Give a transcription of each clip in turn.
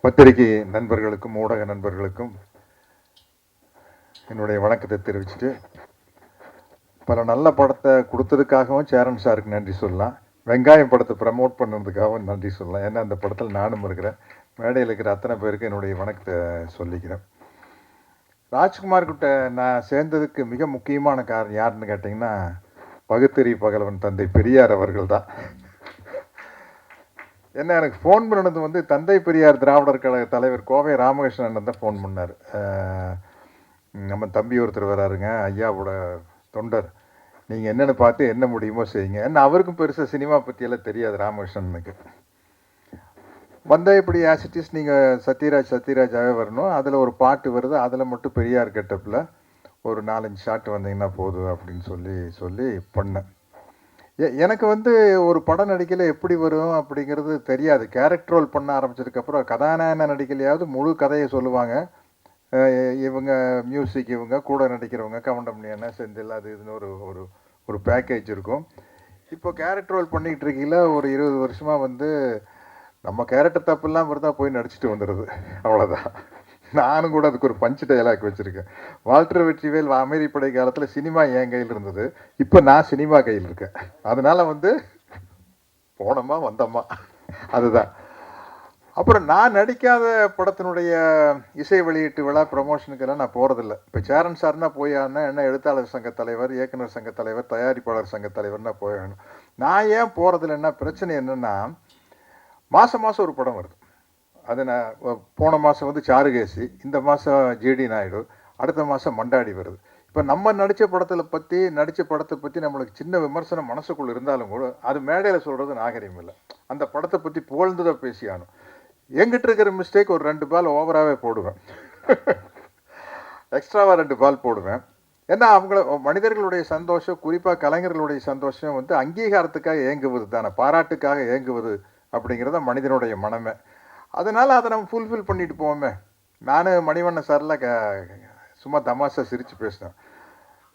பத்திரிகை நண்பர்களுக்கும் ஊடக நண்பர்களுக்கும் என்னுடைய வணக்கத்தை தெரிவிச்சுட்டு, பல நல்ல படத்தை கொடுத்ததுக்காகவும் சேரன் சாருக்கு நன்றி சொல்லலாம். வெங்காயம் படத்தை ப்ரமோட் பண்ணதுக்காகவும் நன்றி சொல்லலாம். ஏன்னா அந்த படத்தில் நானும் இருக்கிறேன். மேடையில் இருக்கிற அத்தனை பேருக்கு என்னுடைய வணக்கத்தை சொல்லிக்கிறேன். ராஜ்குமார் கிட்ட நான் சேர்ந்ததுக்கு மிக முக்கியமான காரணம் யாருன்னு கேட்டிங்கன்னா, பகுத்தறிவு பகலவன் தந்தை பெரியார் அவர்கள் தான். என்ன எனக்கு ஃபோன் பண்ணது வந்து தந்தை பெரியார் திராவிடர் கழக தலைவர் கோவை ராமகிருஷ்ணன் தான் ஃபோன் பண்ணார். நம்ம தம்பி ஒருத்தர் வராருங்க, ஐயாவோட தொண்டர், நீங்கள் என்னென்னு பார்த்து என்ன முடியுமோ செய்யுங்க. ஏன்னா அவருக்கும் பெருசாக சினிமா பற்றியெல்லாம் தெரியாது ராமகிருஷ்ணனுக்கு. வந்தால் இப்படி ஆசிட்டிஸ் நீங்கள் சத்யராஜாவே வரணும், அதில் ஒரு பாட்டு வருது, அதில் மட்டும் பெரியார் கெட்டப்பில் ஒரு 4-5 ஷாட் வந்தீங்கன்னா போதும் அப்படின்னு சொல்லி பண்ணேன். எனக்கு வந்து ஒரு படம் நடிக்கல எப்படி வரும் அப்படிங்கிறது தெரியாது. கேரக்டர் ரோல் பண்ண ஆரம்பிச்சதுக்கப்புறம் கதாநாயகன் நடிக்கலையாவது முழு கதையை சொல்லுவாங்க. இவங்க மியூசிக், இவங்க கூட நடிக்கிறவங்க, கவுண்டமணியான செந்தில், அது இதுன்னு ஒரு ஒரு பேக்கேஜ் இருக்கும். இப்போ கேரக்டர் ரோல் பண்ணிக்கிட்டு இருக்கீங்களா, ஒரு 20 வருஷமாக வந்து நம்ம கேரக்டர் தப்புலாம் இருந்தா போய் நடிச்சுட்டு வந்துடுது, அவ்வளோதான். நானும் கூட அதுக்கு ஒரு பஞ்சு டைலாக் வச்சுருக்கேன். வால்டர் வெற்றிவேல் அமெரிப்படை காலத்தில் சினிமா என் கையில் இருந்தது, இப்போ நான் சினிமா கையில் இருக்கேன். அதனால வந்து போனோமா வந்தோமா, அதுதான். அப்புறம் நான் நடிக்காத படத்தினுடைய இசை வெளியீட்டு விழா ப்ரமோஷனுக்கெல்லாம் நான் போகிறதில்ல. இப்போ சேரன் சார்னா போயானா என்ன, எழுத்தாளர் சங்க தலைவர், இயக்குனர் சங்க தலைவர், தயாரிப்பாளர் சங்க தலைவர்னா போயாகணும். நான் ஏன் போகிறதில்லைன்னா, பிரச்சனை என்னென்னா, மாதம் ஒரு படம் வருது. அது நான் போன மாதம் வந்து சாருகேசி, இந்த மாதம் ஜேடி நாயுடு, அடுத்த மாதம் மண்டாடி வருது. இப்போ நம்ம நடித்த படத்தை பற்றி நம்மளுக்கு சின்ன விமர்சனம் மனசுக்குள்ளே இருந்தாலும் கூட அது மேடையில் சொல்கிறது நாகரிகம் இல்லை. அந்த படத்தை பற்றி புகழ்ந்துதான் பேசியானும். எங்கிட்ட இருக்கிற மிஸ்டேக், ஒரு 2 பால் ஓவராகவே போடுவேன், எக்ஸ்ட்ராவாக 2 பால் போடுவேன். ஏன்னா அவங்கள மனிதர்களுடைய சந்தோஷம், குறிப்பாக கலைஞர்களுடைய சந்தோஷம் வந்து அங்கீகாரத்துக்காக ஏங்குவது தானே, பாராட்டுக்காக ஏங்குவது அப்படிங்கிறத மனிதனுடைய மனமே. அதனால் அதை நம்ம ஃபுல்ஃபில் பண்ணிட்டு போவோமே. நான் மணிவண்ணன் சார்லாம் சும்மா தமாஷா சிரித்து பேசினேன்.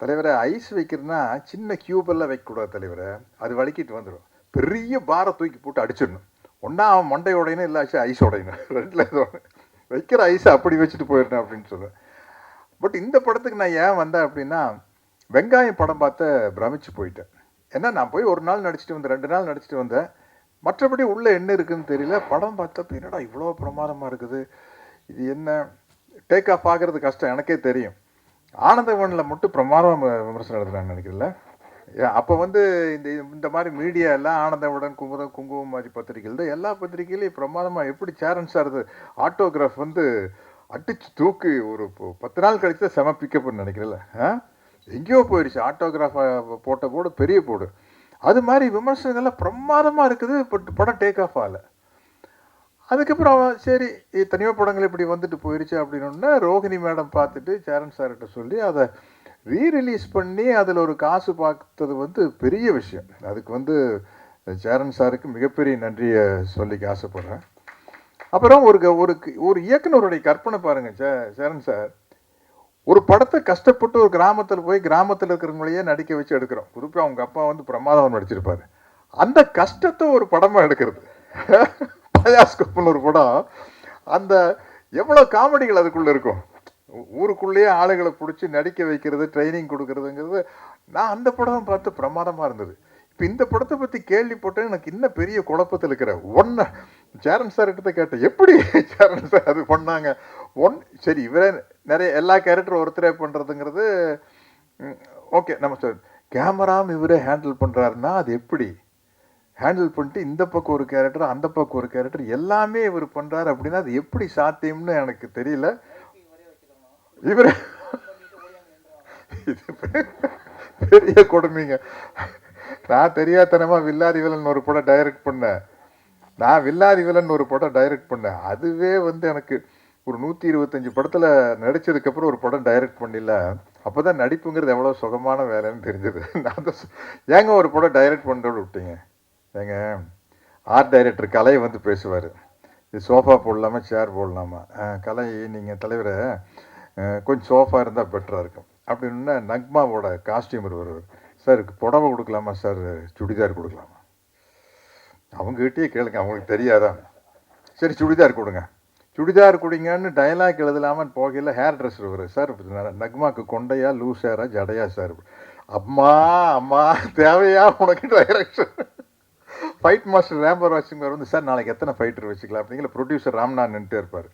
தலைவரை, ஐஸ் வைக்கிறதுனா சின்ன கியூபெல்லாம் வைக்கக்கூடாது தலைவரை, அது வலிக்கிட்டு வந்துடும். பெரிய பாரை தூக்கி போட்டு அடிச்சிடணும். ஒன்றா அவன் மண்டை உடையணும், இல்லாச்சு ஐஸ் உடையணும், 2ல் ஏதோ வைக்கிற ஐஸை அப்படி வச்சுட்டு போயிடணும் அப்படின்னு சொல்லுவேன். பட் இந்த படத்துக்கு நான் ஏன் வந்தேன் அப்படின்னா, வெங்காயம் படம் பார்த்து பிரமிச்சு போயிட்டேன். ஏன்னா நான் போய் ஒரு நாள் நடிச்சுட்டு வந்தேன், 2 நாள் நடிச்சுட்டு வந்தேன். மற்றபடி உள்ளே என்ன இருக்குதுன்னு தெரியல. படம் பார்த்தப்ப என்னடா இவ்வளோ பிரமாதமாக இருக்குது, இது என்ன, டேக் ஆஃப் ஆகிறது கஷ்டம், எனக்கே தெரியும். ஆனந்தவனில் மட்டும் பிரமாதமாக விமர்சனம் எழுதுனான்னு நினைக்கிறல. அப்போ வந்து இந்த மாதிரி மீடியா எல்லாம் ஆனந்தவுடன், குங்குமம் மாதிரி பத்திரிகைகள் தான், எல்லா பத்திரிகையிலையும் பிரமாதமாக எப்படி சேரன் சார் ஆட்டோகிராஃப் வந்து அடிச்சு தூக்கு, ஒரு 10 நாள் கழிச்சு தான் செம பிக்கப்னு நினைக்கிறல. எங்கேயோ போயிடுச்சு, ஆட்டோகிராஃப் போட்ட போடு பெரிய போடு. அது மாதிரி விமர்சனங்கள்லாம் பிரமாதமாக இருக்குது. பட் படம் டேக் ஆஃப் ஆகலை. அதுக்கப்புறம் சரி, எத்தனையோ படங்கள் இப்படி வந்துட்டு போயிடுச்சு அப்படின்னா, ரோஹிணி மேடம் பார்த்துட்டு சேரன் சார்கிட்ட சொல்லி அதை ரீரிலீஸ் பண்ணி அதில் ஒரு காசு பார்த்தது வந்து பெரிய விஷயம். அதுக்கு வந்து சேரன் சாருக்கு மிகப்பெரிய நன்றியை சொல்லிக்க ஆசைப்படுறேன். அப்புறம் ஒரு இயக்குனருடைய கற்பனை பாருங்கள். சேரன் சார் ஒரு படத்தை கஷ்டப்பட்டு ஒரு கிராமத்தில் போய் கிராமத்தில் இருக்கிறவங்களையே நடிக்க வச்சு எடுக்கிறோம். குறிப்பாக அவங்க அப்பா வந்து பிரமாதம் நடிச்சிருப்பாரு. அந்த கஷ்டத்தை ஒரு படமாக எடுக்கிறது. பயாஸ்கோப்னு ஒரு படம், அந்த எவ்வளோ காமெடிகள் அதுக்குள்ளே இருக்கும். ஊருக்குள்ளேயே ஆளுகளை பிடிச்சி நடிக்க வைக்கிறது, ட்ரைனிங் கொடுக்கறதுங்கிறது. நான் அந்த படம் பார்த்து பிரமாதமாக இருந்தது. இப்போ இந்த படத்தை பற்றி கேள்விப்பட்டேன், எனக்கு இன்னும் பெரிய குழப்பத்தில் இருக்கிற ஒன்று சேரன் சார் கிட்ட கேட்டேன், எப்படி சேரன் சார் அது பண்ணாங்க. சரி, இவரே நிறைய எல்லா கேரக்டரும் ஒருத்தரே பண்ணுறதுங்கிறது ஓகே. நம்ம சார் கேமராவும் இவரே ஹேண்டில் பண்ணுறாருன்னா அது எப்படி ஹேண்டில் பண்ணிட்டு இந்த பக்கம் ஒரு கேரக்டர், அந்த பக்கம் ஒரு கேரக்டர், எல்லாமே இவர் பண்ணுறாரு அப்படின்னா அது எப்படி சாத்தியம்னு எனக்கு தெரியல. இவரே பெரிய கொடுமைங்க. நான் தெரியாதனமாக வில்லாதி வில்லன் ஒரு படம் டைரக்ட் பண்ணேன். அதுவே வந்து எனக்கு ஒரு 125 படத்தில் நடித்ததுக்கப்புறம் ஒரு படம் டைரக்ட் பண்ணல. அப்போ தான் நடிப்புங்கிறது எவ்வளோ சுகமான வேலைன்னு தெரிஞ்சது. நான் தான் ஏங்க ஒரு படம் டைரக்ட் பண்ணுறோடு விட்டீங்க. ஏங்க ஆர்ட் டைரக்டர் கலை வந்து பேசுவார், இது சோஃபா போடலாமா சேர் போடலாமா. கலை, நீங்கள் தலைவரை கொஞ்சம் சோஃபா இருந்தால் பெட்டராக இருக்கும் அப்படின்னா, நக்மாவோட காஸ்டியூமர் வருவார், சார் புடவை கொடுக்கலாமா சார், சுடிதார் கொடுக்கலாமா. அவங்ககிட்டயே கேளுங்க, அவங்களுக்கு தெரியாதா. சரி சுடிதார் கொடுங்க, சுடிதார் குடிங்கன்னு டயலாக் எழுதலாமல் போகையில் ஹேர் ட்ரெஸ்ஸர் வரும். Sir நக்மாக்கு கொண்டையா loose Hera ஜடையா sir? அம்மா அம்மா தேவையா உனக்கு டைரக்ஷன்? ஃபைட் மாஸ்டர் ரேம்பர் வாட்சிங்கர் வந்து சார் நாளைக்கு எத்தனை ஃபைட்டர் வச்சுக்கலாம் அப்படிங்கிற ப்ரொடியூசர் ராம்நாத் நின்றுட்டே இருப்பார்.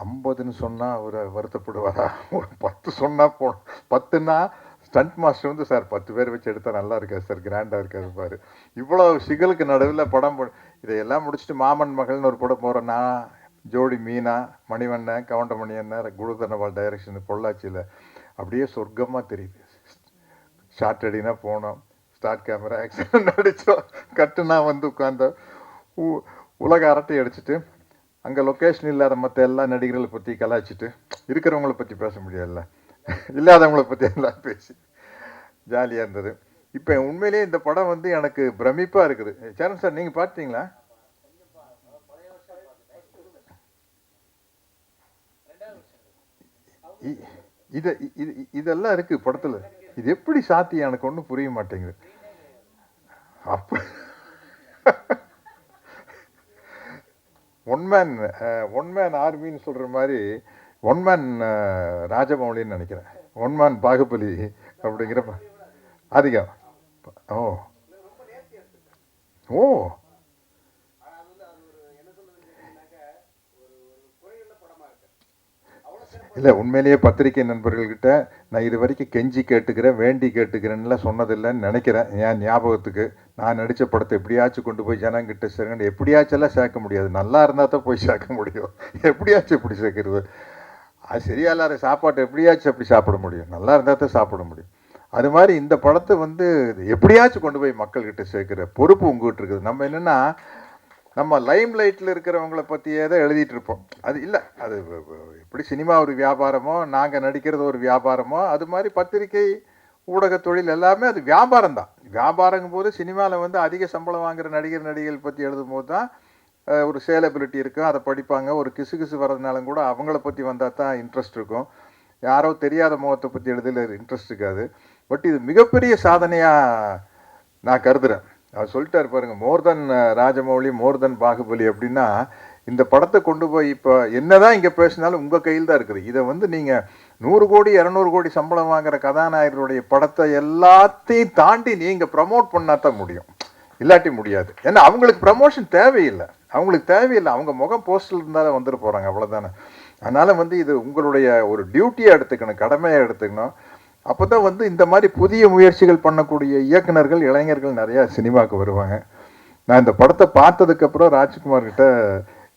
50ன்னு சொன்னால் அவர் வருத்தப்படுவாரா? ஒரு 10 சொன்னால் போகணும். 10ன்னா ஸ்டண்ட் மாஸ்டர் வந்து சார் 10 பேர் வச்சு எடுத்தால் நல்லா இருக்காது சார், கிராண்டாக இருக்காது பாரு. இவ்வளோ சிகலுக்கு நடுவில் படம் இதையெல்லாம் முடிச்சுட்டு மாமன் மகள்னு ஒரு படம் போகிறேன்னா ஜோடி மீனா, மணிவண்ணன், கவுண்டமணி அண்ணன், குருதனவால் டைரக்ஷன் பொள்ளாச்சியில் அப்படியே சொர்க்கமாக தெரியுது. ஷார்ட் அடினா போனோம், ஸ்டார்ட் கேமரா ஆக்ஷன் நடித்தோம், கட்டுனா வந்து உட்காந்த உலக அரட்டை அடிச்சுட்டு அங்கே லொக்கேஷன் இல்லாத மற்ற எல்லா நடிகர்களை பற்றி கலாய்ச்சிட்டு இருக்கிறவங்கள பற்றி பேச முடியாதுல்ல, இல்லாதவங்கள பற்றி எல்லாம் பேசி ஜாலியாக இருந்தது. இப்போ உண்மையிலேயே இந்த படம் வந்து எனக்கு பிரமிப்பாக இருக்குது. சரண் சார் நீங்கள் பார்த்தீங்களா? இதெல்லாம் இருக்கு படத்தில். இது எப்படி சாத்தியம் எனக்கு ஒன்றும் புரிய மாட்டேங்குது. அப்போ ஒன் மேன் ஆர்மின்னு சொல்கிற மாதிரி ஒன் மேன் ராஜமௌலின்னு நினைக்கிறேன், ஒன் மேன் பாகுபலி அப்படிங்கிற அதிகம். ஓ ஓ இல்லை, உண்மையிலேயே பத்திரிகை நண்பர்கள்கிட்ட நான் இது வரைக்கும் கெஞ்சி கேட்டுக்கிறேன், வேண்டி கேட்டுக்கிறேன்னுலாம் சொன்னதில்லைன்னு நினைக்கிறேன். என் ஞாபகத்துக்கு நான் நடித்த படத்தை எப்படியாச்சும் கொண்டு போய் ஜனங்கிட்ட சேர்க்கணும். எப்படியாச்செல்லாம் சேர்க்க முடியாது, நல்லா இருந்தால் தான் போய் சேர்க்க முடியும். எப்படியாச்சும் எப்படி சேர்க்கறது? அது சரியா இல்லாத சாப்பாட்டை எப்படியாச்சும் எப்படி சாப்பிட முடியும்? நல்லா இருந்தால் தான் சாப்பிட முடியும். அது மாதிரி இந்த படத்தை வந்து எப்படியாச்சும் கொண்டு போய் மக்கள்கிட்ட சேர்க்குற பொறுப்பு உங்ககிட்ட இருக்குது. நம்ம என்னென்னா நம்ம லைம் லைட்டில் இருக்கிறவங்கள பற்றியே தான் எழுதிட்டு இருப்போம். அது இல்லை, அது எப்படி சினிமா ஒரு வியாபாரமோ, நாங்கள் நடிக்கிறது ஒரு வியாபாரமோ, அது மாதிரி பத்திரிகை ஊடக தொழில் எல்லாமே அது வியாபாரம் தான். வியாபாரங்கும் போது சினிமாவில் வந்து அதிக சம்பளம் வாங்குகிற நடிகர்கள் பற்றி எழுதும் போது தான் ஒரு சேலபிலிட்டி இருக்கும், அதை படிப்பாங்க. ஒரு கிசு வர்றதுனாலும் கூட அவங்கள பற்றி வந்தால் தான் இன்ட்ரெஸ்ட் இருக்கும். யாரோ தெரியாத முகத்தை பற்றி எழுதுல இன்ட்ரெஸ்ட் இருக்காது. பட் இது மிகப்பெரிய சாதனையாக நான் கருதுகிறேன். அவர் சொல்லிட்டார் பாருங்க, மோர் தென் ராஜமௌலி, மோர் தென் பாகுபலி அப்படின்னா இந்த படத்தை கொண்டு போய் இப்போ என்னதான் இங்கே பேசினாலும் உங்கள் கையில் தான் இருக்குது. இதை வந்து நீங்கள் 100 கோடி 200 கோடி சம்பளம் வாங்குகிற கதாநாயகருடைய படத்தை எல்லாத்தையும் தாண்டி நீங்கள் ப்ரமோட் பண்ணால் தான் முடியும், இல்லாட்டி முடியாது. ஏன்னா அவங்களுக்கு ப்ரமோஷன் தேவையில்லை, அவங்க முகம் போஸ்டல் இருந்தாலும் வந்துட்டு போகிறாங்க, அவ்வளோதானே. அதனால் வந்து இது உங்களுடைய ஒரு டியூட்டியாக எடுத்துக்கணும், கடமையாக எடுத்துக்கணும். அப்போ தான் வந்து இந்த மாதிரி புதிய முயற்சிகள் பண்ணக்கூடிய இயக்குநர்கள், இளைஞர்கள் நிறையா சினிமாவுக்கு வருவாங்க. நான் இந்த படத்தை பார்த்ததுக்கப்புறம் ராஜ்குமார்கிட்ட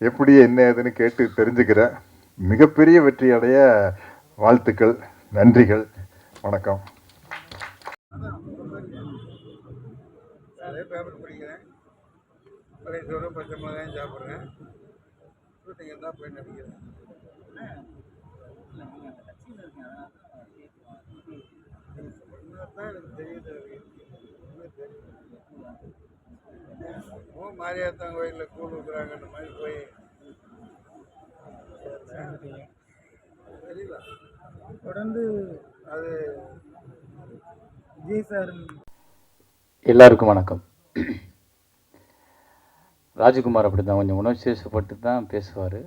எப்படி என்ன ஏதுன்னு கேட்டு தெரிஞ்சுக்கிறேன். மிகப்பெரிய வெற்றி அடைய வாழ்த்துக்கள், நன்றிகள், வணக்கம். பேப்பர் படிக்கிறேன், பழைய சோறு பச்சை மிளகாயும் சாப்பிட்றேன், ஷூட்டிங் தான் போய் நடிக்கிறேன். தான் எனக்கு தெரியுது, மாரியாத்தான் கோயிலில் கூழ் ஊற்றுறாங்கன்ற மாதிரி போய் தெரியல. தொடர்ந்து அது விஜய் சார். எல்லாருக்கும் வணக்கம். ராஜ்குமார் அப்படி தான் கொஞ்சம் உணர்ச்சிவசப்பட்டு தான் பேசுவார்.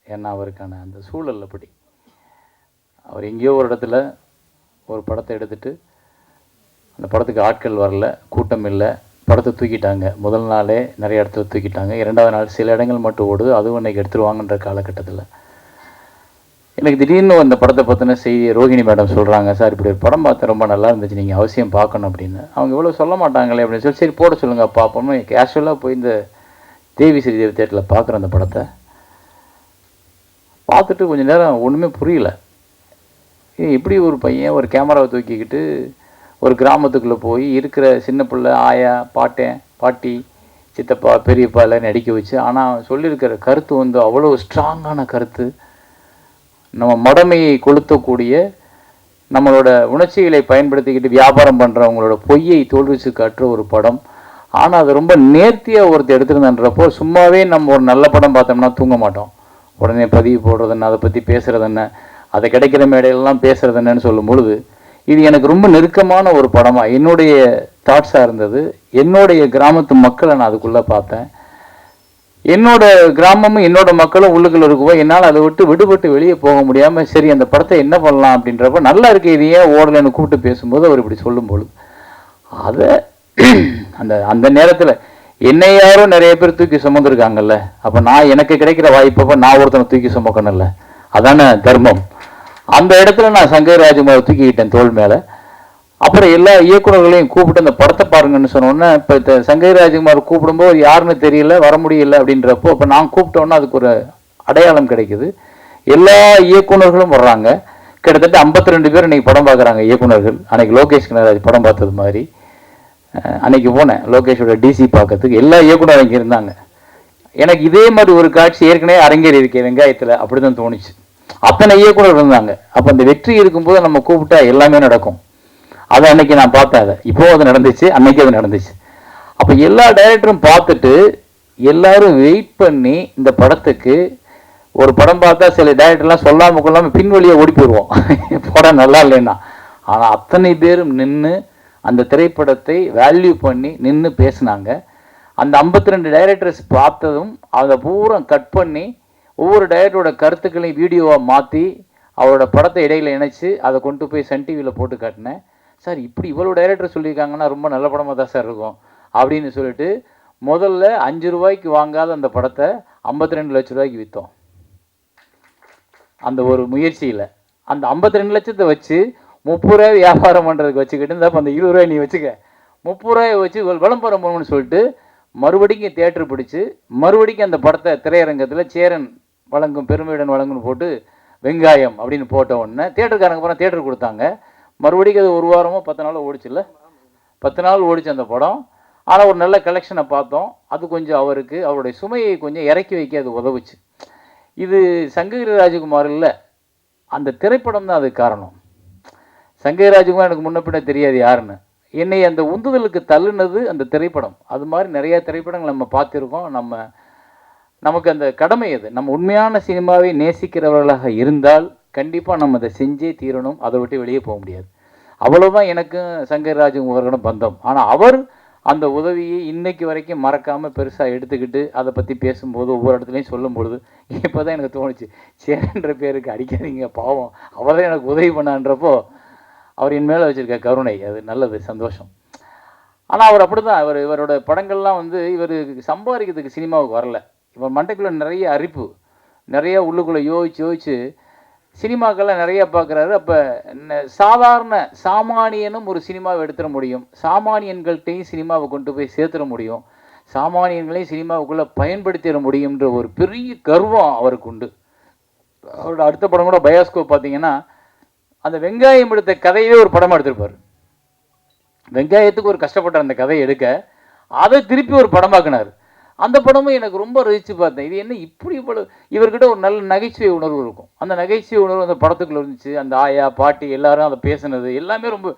ஏன்னா அவருக்கான அந்த சூழல் அப்படி. அவர் எங்கேயோ ஒரு இடத்துல ஒரு படத்தை எடுத்துகிட்டு அந்த படத்துக்கு ஆட்கள் வரல, கூட்டம் இல்லை, படத்தை தூக்கிட்டாங்க. முதல் நாளே நிறைய இடத்துல தூக்கிட்டாங்க, 2வது நாள் சில இடங்கள் மட்டும் ஓடுது, அதுவும் இன்றைக்கி எடுத்துருவாங்கன்ற காலகட்டத்தில் எனக்கு திடீர்னு அந்த படத்தை பற்றின செய்தி ரோஹிணி மேடம் சொல்கிறாங்க, சார் இப்படி ஒரு படம் பார்த்து ரொம்ப நல்லா இருந்துச்சு, நீங்கள் அவசியம் பார்க்கணும் அப்படின்னு. அவங்க இவ்வளோ சொல்ல மாட்டாங்களே அப்படின்னு சொல்லி சரி போட சொல்லுங்கள் பார்ப்போம்னு கேஷுவலாக போய் இந்த தேவி ஸ்ரீதேவி தேட்டரில் பார்க்குற அந்த படத்தை பார்த்துட்டு கொஞ்சம் நேரம் ஒன்றுமே புரியல. எப்படி ஒரு பையன் ஒரு கேமராவை தூக்கிக்கிட்டு ஒரு கிராமத்துக்குள்ளே போய் இருக்கிற சின்ன பிள்ளை, ஆயா, பாட்டி, சித்தப்பா, பெரியப்பா எல்லாம் நடிக்க வச்சு, ஆனால் சொல்லியிருக்கிற கருத்து வந்து அவ்வளோ ஸ்ட்ராங்கான கருத்து, நம்ம மடமையை கொளுத்தக்கூடிய, நம்மளோட உணர்ச்சிகளை பயன்படுத்திக்கிட்டு வியாபாரம் பண்ணுறவங்களோட பொய்யை தோல்விச்சு காட்டுற ஒரு படம். ஆனால் அது ரொம்ப நேர்த்தியாக ஒருத்தர் எடுத்துருந்தன்றப்போ சும்மாவே நம்ம ஒரு நல்ல படம் பார்த்தோம்னா தூங்க மாட்டோம். உடனே பதிவு போடுறது என்ன, அதை பற்றி பேசுகிறது என்ன, அதை கிடைக்கிற மேடையிலலாம் பேசுகிறது என்னன்னு சொல்லும் பொழுது இது எனக்கு ரொம்ப நெருக்கமான ஒரு படமாக என்னுடைய தாட்ஸாக இருந்தது. என்னுடைய கிராமத்து மக்களை நான் அதுக்குள்ளே பார்த்தேன். என்னோட கிராமமும் என்னோட மக்களும் உள்ளுக்குள்ள இருக்கும்போது என்னால் அதை விட்டு விடுபட்டு வெளியே போக முடியாமல் சரி அந்த படத்தை என்ன பண்ணலாம் அப்படின்றப்ப நல்லா இருக்கு இது ஏன் ஓடலைன்னு கூப்பிட்டு பேசும்போது அவர் இப்படி சொல்லும்பொழுது அதை அந்த அந்த நேரத்தில் என்னை யாரும் நிறைய பேர் தூக்கி சுமந்துருக்காங்கல்ல, அப்போ நான் எனக்கு கிடைக்கிற வாய்ப்பப்போ நான் ஒருத்தனை தூக்கி சுமக்கணும்ல, அதான தர்மம். அந்த இடத்துல நான் சங்கர் ராஜ்குமாரை தூக்கிக்கிட்டேன் தோள் மேலே. அப்புறம் எல்லா இயக்குநர்களையும் கூப்பிட்டு அந்த படத்தை பாருங்கன்னு சொன்னோன்னே, இப்போ சங்கர் ராஜ்குமார் கூப்பிடும்போது யாருன்னு தெரியல, வர முடியல அப்படின்றப்போ இப்போ நான் கூப்பிட்டோன்னா அதுக்கு ஒரு அடையாளம் கிடைக்குது. எல்லா இயக்குநர்களும் வர்றாங்க. கிட்டத்தட்ட 52 பேர் இன்னைக்கு படம் பார்க்குறாங்க இயக்குநர்கள். அன்னைக்கு லோகேஷ் கனகராஜ் படம் பார்த்தது மாதிரி அன்னைக்கு போனேன் லோகேஷோட டிசி பார்க்கறதுக்கு. எல்லா இயக்குநரும் இங்கே இருந்தாங்க. எனக்கு இதே மாதிரி ஒரு காட்சி ஏற்கனவே அரங்கேறி இருக்கேன் வெங்காயத்தில், அப்படி தான் தோணுச்சு. அத்தனை இயக்குநர் இருந்தாங்க. அப்போ அந்த வெற்றி இருக்கும்போது நம்ம கூப்பிட்டா எல்லாமே நடக்கும். அதை அன்னைக்கு நான் பார்த்தேன். அதை இப்போவும் அது நடந்துச்சு, அன்னைக்கு அது நடந்துச்சு. அப்போ எல்லா டைரக்டரும் பார்த்துட்டு எல்லாரும் வெயிட் பண்ணி இந்த படத்துக்கு ஒரு படம் பார்த்தா சில டைரக்டர்லாம் சொல்லாமல் கொள்ளாமல் பின்வழியாக ஓடி போயிடுவோம் படம் நல்லா இல்லைன்னா. ஆனால் அத்தனை பேரும் நின்று அந்த திரைப்படத்தை வேல்யூ பண்ணி நின்று பேசினாங்க. அந்த 52 டைரக்டர்ஸ் பார்த்ததும் அதை பூரா கட் பண்ணி ஒவ்வொரு டைரக்டரோட கருத்துக்களையும் வீடியோவாக மாற்றி அவரோட படத்தை இடையில இணைச்சி அதை கொண்டு போய் சன் டிவியில் போட்டு காட்டினேன். சார் இப்படி இவ்வளோ டைரக்டர் சொல்லியிருக்காங்கன்னா ரொம்ப நல்ல படமாக தான் சார் இருக்கும் அப்படின்னு சொல்லிட்டு முதல்ல 5 ரூபாய்க்கு வாங்காத அந்த படத்தை 52 லட்ச ரூபாய்க்கு விற்றோம். அந்த ஒரு முயற்சியில் அந்த 52 லட்சத்தை வச்சு 30 ரூபாய் வியாபாரம் பண்ணுறதுக்கு வச்சுக்கிட்டு இருந்தால் அந்த 20 ரூபாய் நீ வச்சுக்க, 30 ரூபாயை வச்சு விளம்பரம் பண்ணணும்னு சொல்லிட்டு மறுபடிக்கும் தியேட்டர் பிடிச்சி மறுபடிக்கும் அந்த படத்தை திரையரங்கத்தில் சேரன் வழங்கும் பெருமையுடன் வழங்குன்னு போட்டு வெங்காயம் அப்படின்னு போட்ட உடனே தியேட்டருக்காரங்க அப்புறம் தியேட்டர் கொடுத்தாங்க. மறுபடிக்கும் அது 1 வாரமோ 10 நாளோ ஓடிச்சுல்ல, 10 நாள் ஓடிச்சு அந்த படம். ஆனால் ஒரு நல்ல கலெக்ஷனை பார்த்தோம். அது கொஞ்சம் அவருக்கு அவருடைய சுமையை கொஞ்சம் இறக்கி வைக்க அது உதவுச்சு. இது சங்ககிரி ராஜகுமார் இல்லை, அந்த திரைப்படம் தான் அதுக்கு காரணம். சங்ககிரி ராஜகுமார் எனக்கு முன்ன பின்ன தெரியாது யாருன்னு. என்னை அந்த உந்துதலுக்கு தள்ளுனது அந்த திரைப்படம். அது மாதிரி நிறையா திரைப்படங்கள் நம்ம பார்த்துருக்கோம். நமக்கு அந்த கடமை அது. நம்ம உண்மையான சினிமாவை நேசிக்கிறவர்களாக இருந்தால் கண்டிப்பாக நம்ம அதை செஞ்சே தீரணும். அதை விட்டு வெளியே போக முடியாது. அவ்வளோதான் எனக்கும் சங்கர் ராஜகுமாரோட பந்தம். ஆனால் அவர் அந்த உதவியை இன்னைக்கு வரைக்கும் மறக்காமல் பெருசாக எடுத்துக்கிட்டு அதை பற்றி பேசும்போது ஒவ்வொரு இடத்துலையும் சொல்லும் பொழுது இப்போ தான் எனக்கு தோணுச்சு, சேரன்ற பேருக்கு அடிக்காதீங்க பாவம், அவர் தான் எனக்கு உதவி பண்ணான்றப்போ அவர் என் மேலே வச்சுருக்க கருணை அது நல்லது, சந்தோஷம். ஆனால் அவர் அப்படி தான். இவரோட படங்கள்லாம் இவர் சம்பாதிக்கிறதுக்கு சினிமாவுக்கு வரல. இவர் மண்டைக்குள்ளே நிறைய அரிப்பு, நிறைய உள்ளுக்குள்ளே யோசிச்சு சினிமாக்கெல்லாம் நிறைய பார்க்குறாரு. அப்போ சாதாரண சாமானியனும் ஒரு சினிமாவை எடுத்துட முடியும், சாமானியன்கள்கிட்டையும் சினிமாவை கொண்டு போய் சேர்த்துட முடியும், சாமானியன்களையும் சினிமாவுக்குள்ளே பயன்படுத்திட முடியுன்ற ஒரு பெரிய கர்வம் அவருக்கு உண்டு. அவரோட அடுத்த படம் கூட பயாஸ்கோப் பார்த்தீங்கன்னா அந்த வெங்காயம் எடுத்த கதையவே ஒரு படமாக எடுத்திருப்பார். வெங்காயத்துக்கு ஒரு கஷ்டப்பட்ட அந்த கதையை எடுக்க அதை திருப்பி ஒரு படமாக்குனார். அந்த படமும் எனக்கு ரொம்ப ரசித்து பார்த்தேன். இது என்ன இப்படி இவ்வளோ இவர்கிட்ட ஒரு நல்ல நகைச்சுவை உணர்வு இருக்கும். அந்த நகைச்சுவை உணர்வு அந்த படத்துக்குள்ள இருந்துச்சு. அந்த ஆயா பாட்டி எல்லாரும் அதை பேசுனது எல்லாமே ரொம்ப.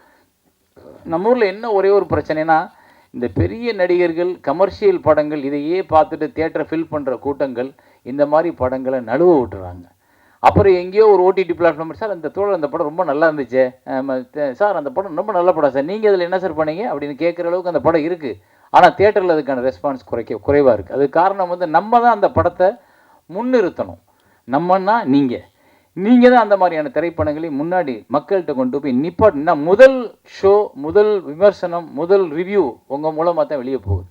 நம்ம ஊரில் என்ன ஒரே ஒரு பிரச்சனைனா, இந்த பெரிய நடிகர்கள் கமர்ஷியல் படங்கள் இதையே பார்த்துட்டு தியேட்டரை ஃபில் பண்ணுற கூட்டங்கள் இந்த மாதிரி படங்களை நழுவ விட்டுறாங்க. அப்புறம் எங்கேயோ ஒரு ஓடிடி பிளாட்ஃபார்ம், சார் அந்த அந்த படம் ரொம்ப நல்லா இருந்துச்சு சார், அந்த படம் ரொம்ப நல்ல படம் சார், நீங்கள் அதில் என்ன சார் பண்ணீங்க அப்படின்னு கேட்குற அளவுக்கு அந்த படம் இருக்குது. ஆனால் தியேட்டரில் அதுக்கான ரெஸ்பான்ஸ் குறைவாக இருக்குது. அதுக்கு காரணம் நம்ம தான் அந்த படத்தை முன்னிறுத்தணும். நம்மன்னா நீங்கள் தான் அந்த மாதிரியான திரைப்படங்களை முன்னாடி மக்கள்கிட்ட கொண்டு போய் நிப்பாட்டினா முதல் ஷோ, முதல் விமர்சனம், முதல் ரிவ்யூ உங்கள் மூலமாக தான் வெளியே போகுது.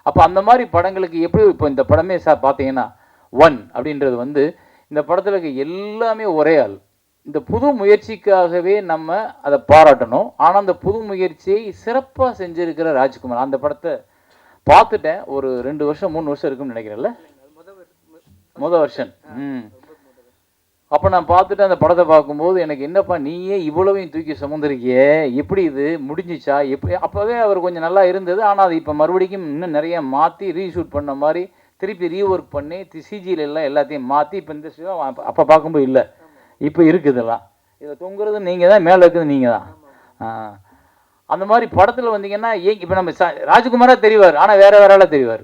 அப்போ அந்த மாதிரி படங்களுக்கு எப்படி இப்போ இந்த படமே சார் பார்த்தீங்கன்னா 1 அப்படின்றது இந்த படத்தில் இருக்க எல்லாமே ஒரே ஆள். இந்த புது முயற்சிக்காகவே நம்ம அதை பாராட்டணும். ஆனால் அந்த புது முயற்சியை சிறப்பாக செஞ்சுருக்கிற ராஜ்குமார். அந்த படத்தை பார்த்துட்டேன் ஒரு 2 வருஷம் 3 வருஷம் இருக்குன்னு நினைக்கிறேன்ல, முதல் வருஷம். அப்போ நான் பார்த்துட்டு அந்த படத்தை பார்க்கும்போது எனக்கு என்னப்பா நீயே இவ்வளவையும் தூக்கி சுமந்துருக்கியே, எப்படி இது முடிஞ்சிச்சா எப்படி? அப்போவே அவர் கொஞ்சம் நல்லா இருந்தது. ஆனால் அது இப்போ மறுபடியும் இன்னும் நிறைய மாற்றி ரீஷூட் பண்ண மாதிரி திருப்பி ரீஒர்க் பண்ணி சிஜியில் எல்லாம் எல்லாத்தையும் மாற்றி இப்போ இந்த அப்போ பார்க்கும்போது இல்லை, இப்போ இருக்குதுலாம். இதை தொங்குறது நீங்கள் தான், மேலே இருக்குது நீங்கள் தான். அந்த மாதிரி படத்தில் வந்தீங்கன்னா இப்போ நம்ம ராஜ்குமாராக தெரிவார், ஆனால் வேறு ஆளாக தெரிவார்.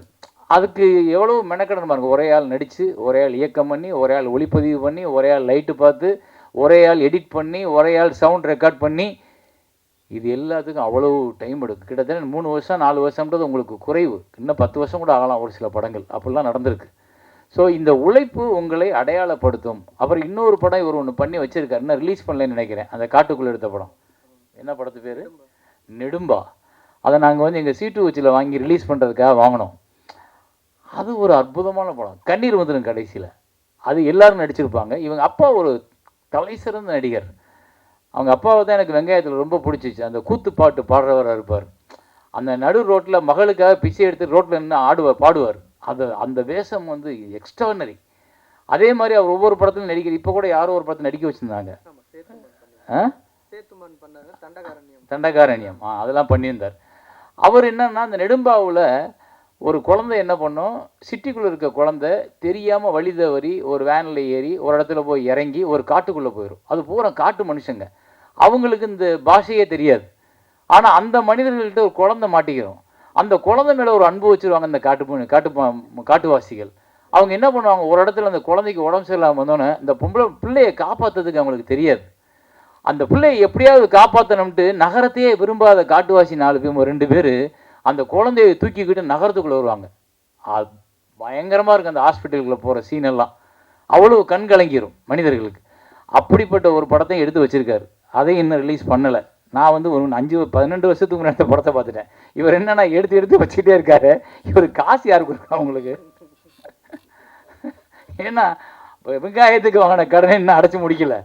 அதுக்கு எவ்வளோ மெனக்கடன் பாருங்க. ஒரே ஆள் நடித்து, ஒரே ஆள் இயக்கம் பண்ணி, ஒரே ஆள் ஒளிப்பதிவு பண்ணி, ஒரே ஆள் லைட்டு பார்த்து, ஒரே ஆள் எடிட் பண்ணி, ஒரே ஆள் சவுண்ட் ரெக்கார்ட் பண்ணி, இது எல்லாத்துக்கும் அவ்வளோ டைம் எடுக்கும். கிட்டத்தட்ட 3 வருஷம் 4 வருஷம்ன்றது உங்களுக்கு குறைவு. இன்னும் 10 வருஷம் கூட ஆகலாம் ஒரு சில படங்கள். அப்படிலாம் நடந்திருக்கு. ஸோ இந்த உழைப்பு உங்களை அடையாளப்படுத்தும். அப்புறம் இன்னொரு படம் இவர் ஒன்று பண்ணி வச்சுருக்காரு, இன்னும் ரிலீஸ் பண்ணலன்னு நினைக்கிறேன். அந்த காட்டுக்குள்ளே எடுத்த படம் என்ன படத்து பேர்? நெடும்பா. அதை நாங்கள் வந்து எங்கள் C2Hல வாங்கி ரிலீஸ் பண்ணுறதுக்காக வாங்கினோம். அது ஒரு அற்புதமான படம். கண்ணீர் வந்துடும் கடைசியில். அது எல்லாரும் நடிச்சிருப்பாங்க. இவங்க அப்பா ஒரு தலை சிறந்த நடிகர். அவங்க அப்பாவை தான் எனக்கு வெங்காயத்தில் ரொம்ப பிடிச்சிச்சு. அந்த கூத்து பாட்டு பாடுறவராக இருப்பார். அந்த நடு ரோட்டில் மகளுக்காக பிச்சை எடுத்து ரோட்டில் நின்று பாடுவார். அந்த வேஷம் வந்து எக்ஸ்ட்ரானரி. அதே மாதிரி அவர் ஒவ்வொரு படத்திலும் நடிக்கிறார். இப்போ கூட யாரோ ஒரு படத்தில் நடிக்க வச்சுருந்தாங்க. தண்டகாரண்யம் அதெல்லாம் பண்ணியிருந்தார். அவர் என்னன்னா அந்த நெடும்பாவில் ஒரு குழந்தை என்ன பண்ணும், சிட்டிக்குள்ளே இருக்க குழந்தை தெரியாமல் வழி தவறி ஒரு வேனில் ஏறி ஒரு இடத்துல போய் இறங்கி ஒரு காட்டுக்குள்ளே போயிடும். அது பூரா காட்டு மனுஷங்க. அவங்களுக்கு இந்த பாஷையே தெரியாது. ஆனால் அந்த மனிதர்கள்ட்ட ஒரு குழந்தை மாட்டிக்கிறோம். அந்த குழந்தை மேலே ஒரு அன்பு வச்சுருவாங்க இந்த காட்டுவாசிகள். அவங்க என்ன பண்ணுவாங்க, ஒரு இடத்துல அந்த குழந்தைக்கு உடம்பு சரியில்லாமல் வந்தோன்னே இந்த பிள்ளையை காப்பாற்றுறதுக்கு அவங்களுக்கு தெரியாது. அந்த பிள்ளையை எப்படியாவது காப்பாற்றணும்ட்டு நகரத்தையே விரும்பாத காட்டுவாசி 4 பேர் 2 பேர் அந்த குழந்தையை தூக்கிக்கிட்டு நகரத்துக்குள்ளே வருவாங்க. பயங்கரமாக இருக்குது அந்த ஹாஸ்பிட்டலுக்குள்ளே போகிற சீனெல்லாம். அவ்வளோ கண் கலங்கிரும் மனிதர்களுக்கு. அப்படிப்பட்ட ஒரு படத்தையும் எடுத்து வச்சுருக்காரு. அதையும் இன்னும் ரிலீஸ் பண்ணலை. நான் வந்து ஒரு 12 வருஷத்துக்கு முன்னாடி படத்தை பார்த்துட்டேன். இவர் என்னன்னா எடுத்து வச்சுக்கிட்டே இருக்காரு. இவர் காசு யாருக்கு இருக்கா அவங்களுக்கு? ஏன்னா வெங்காயத்துக்கு வாங்கின கடனை இன்னும் அடைச்சி முடிக்கல.